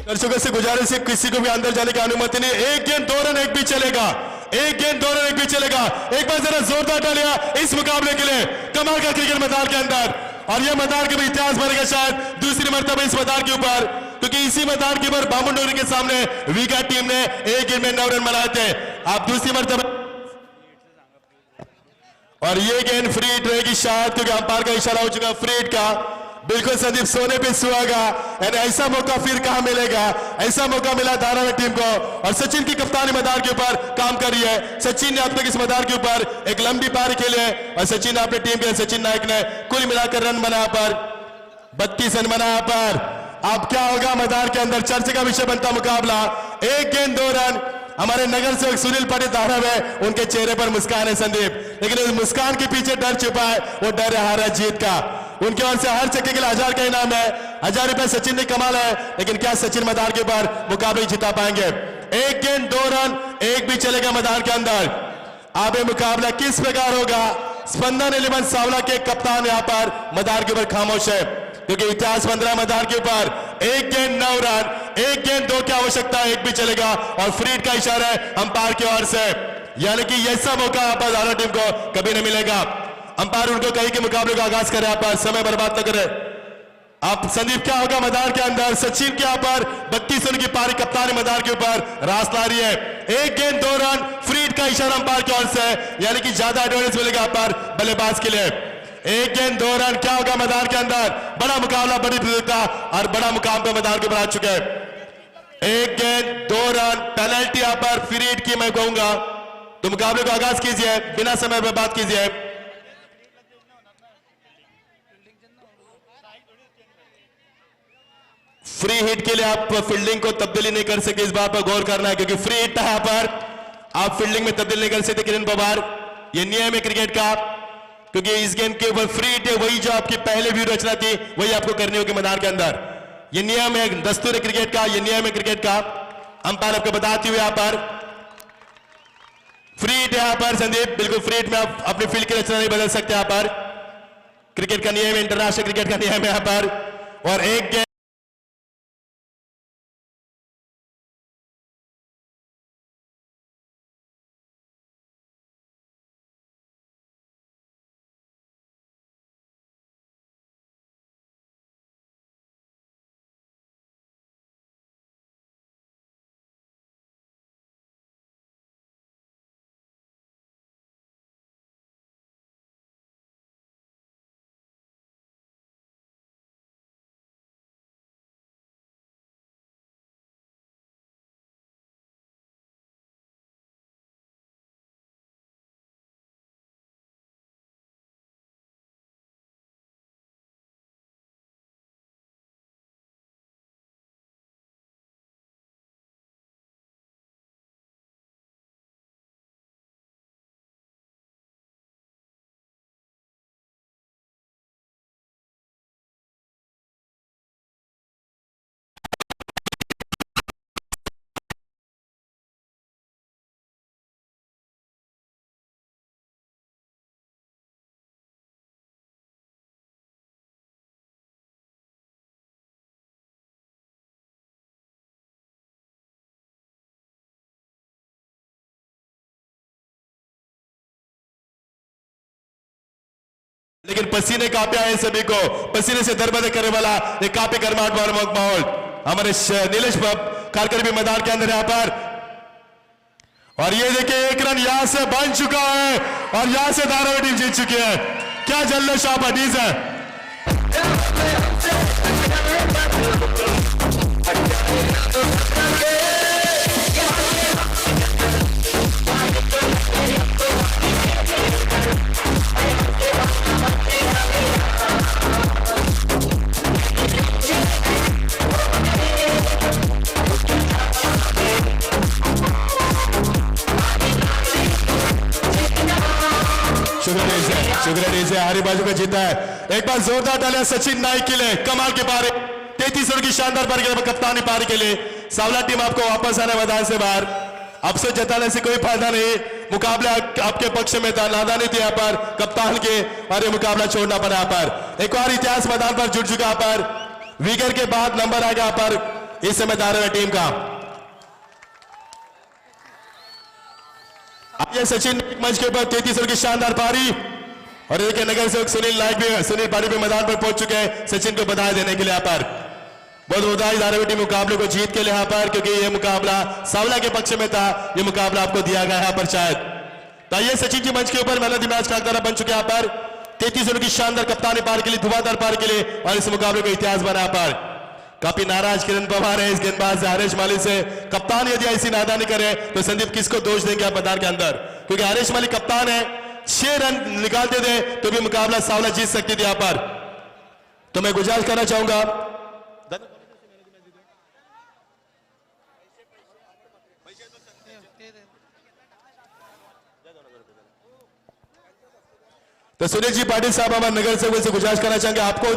दर्शकों से गुजारिश है किसी को भी अंदर जाने की अनुमति नहीं। एक गेंद 2 रन एक भी चलेगा, एक गेंद 2 रन एक भी चलेगा। एक बार जरा जोरदार डालिया इस मुकाबले के लिए। कमाल का क्रिकेट मैदान के अंदर, और यह मैदान के भी इतिहास बनेगा शायद दूसरी मरतबा इस मैदान के ऊपर, क्योंकि इसी मैदान के ऊपर बामुन नगरी के सामने विकेट टीम ने एक गेंद में 9 रन बनाए थे। आप दूसरी मरतबा, और ये गेंद फ्री हिट रहेगी शायद, क्योंकि अंपायर का इशारा हो चुका फ्री हिट का। बिल्कुल संदीप सोने पे सुहागा, यानी ऐसा मौका फिर कहां मिलेगा। ऐसा मौका मिला धारावी टीम को, और सचिन की कप्तानी मैदान के ऊपर काम कर रही है। सचिन ने अब तक इस मैदान के ऊपर एक लंबी पारी खेली है, और सचिन ने अपनी टीम के सचिन नायक ने कुल मिलाकर रन बनाया पर 32 रन बनाया पर। अब क्या होगा मैदान के अंदर, चर्चा का विषय बनता मुकाबला। एक गेंद 2 रन। हमारे नगर सेवक सुनील पाटिल धाराव है, उनके चेहरे पर मुस्कान है संदीप, लेकिन उस मुस्कान के पीछे डर छुपा है, वो डर है हार जीत का। उनके ओर से हर चक्के के लिए 1000 का इनाम है, 1000 रुपए सचिन ने कमाल है, लेकिन क्या सचिन मैदान के ऊपर मुकाबले जिता पाएंगे। एक गेंद 2 रन एक भी चलेगा मैदान के अंदर। अब ये मुकाबला किस प्रकार होगा। स्पंदन 11 सावला के कप्तान यहां पर मैदान के ऊपर खामोश है, क्योंकि इतिहास बन रहा है मैदान के ऊपर। एक गेंद 9 रन, एक गेंद 2 की आवश्यकता, एक भी चलेगा, और फ्री हिट का इशारा है अंपायर की ओर से, यानी कि ऐसा मौका यहाँ पर धारा टीम को कभी नहीं मिलेगा। अंपायर उनको कहीं के मुकाबले का आगाज करें, यहाँ पर समय बर्बाद न करें। अब संदीप क्या होगा मैदान के अंदर, सचिन के यहाँ पर 32 रन की पारी कप्तान मैदान के ऊपर रास ला रही है। एक गेंद 2 रन, फ्री हिट का इशारा अंपायर की ओर से, यानी कि ज्यादा एडवांटेज मिलेगा यहाँ पर बल्लेबाज के लिए। एक गेंद 2 रन, क्या होगा मैदान के अंदर। बड़ा मुकाबला, बड़ी प्रतियोगिता, और बड़ा मुकाम पे मैदान के ऊपर आ चुके हैं। एक गेंद 2 रन, पेनल्टी यहाँ पर फ्री हिट की मैं कहूंगा, तो मुकाबले को आगाज कीजिए, बिना समय पर बात कीजिए। फ्री हिट के लिए आप फील्डिंग को तब्दीली नहीं कर सके, इस बात पर गौर करना है, क्योंकि फ्री हिट था यहां पर, आप फील्डिंग में तब्दील नहीं कर सकते किरण पवार, यह नियम है क्रिकेट का, क्योंकि इस गेंद के ऊपर फ्री हिट है। वही जो आपकी पहले व्यू रचना थी वही आपको करनी होगी मैदान के अंदर। यह नियम है, दस्तूर है क्रिकेट का, यह नियम है क्रिकेट का। अंपायर आपको बताते हुए यहां पर फ्री हिट यहां पर संदीप, बिल्कुल फ्री हिट में आप अपनी फील्ड की रचना नहीं बदल सकते यहां पर। क्रिकेट का नियम है, इंटरनेशनल क्रिकेट का नियम है यहां पर। और एक गेंद लेकिन पसीने कांपे आए सभी को, पसीने से दरबदर करने वाला एक कांपे गर्माहट वाला माहौल हमारे नीलेश खारकर भी मैदान के अंदर यहाँ पर। और ये देखिए एक रन यहां से बन चुका है और यहां से धारावी टीम जीत चुकी है। क्या जल्लोश आबादीज है। शुक्रिया से हरी बाजू का जीता है। एक बार जोरदार डाले सचिन नाइक के लिए, कमाल के पारी 33 रन की शानदार पारी के लिए, कप्तानी पारी के लिए सावला टीम आपको वापस आने मैदान से बाहर। अफसोस जताने से कोई फायदा नहीं, मुकाबला आपके पक्ष में था, नादानी थी यहाँ पर कप्तान के और ये मुकाबला छोड़ना पड़ा यहाँ पर। एक और इतिहास मैदान पर जुड़ चुका यहाँ पर, विकेट के बाद नंबर आ गया यहाँ पर इस समय धारावी टीम का। ये सचिन मंच के ऊपर 33 रन की शानदार पारी और देखिए नगर सेवक सुनील नायक भी, सुनील पारी भी मैदान पर पहुंच चुके हैं सचिन को बधाई देने के लिए यहाँ पर। बहुत बधाई धारावी टीम मुकाबले को जीत के लिए यहाँ पर, क्योंकि ये मुकाबला सावला के पक्ष में था, ये मुकाबला आपको दिया गया यहाँ पर शायद। तो ये सचिन जी मंच के ऊपर मैन ऑफ द मैच का अखाड़ा बन चुके यहाँ पर 33 रन की शानदार कप्तानी पारी के लिए, धुआंधार पारी के लिए और इस मुकाबले का इतिहास बना यहाँ पर। काफी नाराज किरण पवार है इस गेंदबाज हरीश माली से। कप्तान यदि ऐसी नादानी करे तो संदीप किसको दोष देंगे आप मैदान के अंदर, क्योंकि हरीश माली कप्तान है, 6 रन निकालते थे तो भी मुकाबला सावला जीत सकती थी यहाँ पर। तो मैं गुजारिश करना चाहूंगा तो सुनील जी पाटिल साहब हमारे नगर सेवक से गुजारिश करना चाहेंगे आपको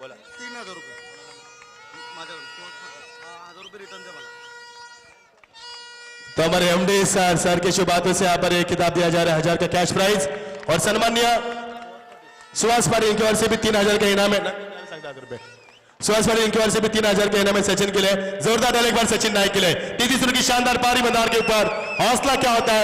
बोला 3000 रुपये माझ्याकडून 1000 रुपये रिटर्न द्या मला। तो हमारे एमडी सर के शुभ हाथों से यहाँ पर एक किताब दिया जा रहा है, 1000 का कैश प्राइज और सम्मान्य सुहास पारी इनकी ओर से भी 3000 का इनाम है। सुहास पारी इनकी ओर से भी 3000 का इनाम है सचिन के लिए। जोरदार डाल एक बार सचिन नायक के लिए। 33 रन की शानदार पारी मैदान के ऊपर, हौसला क्या होता है।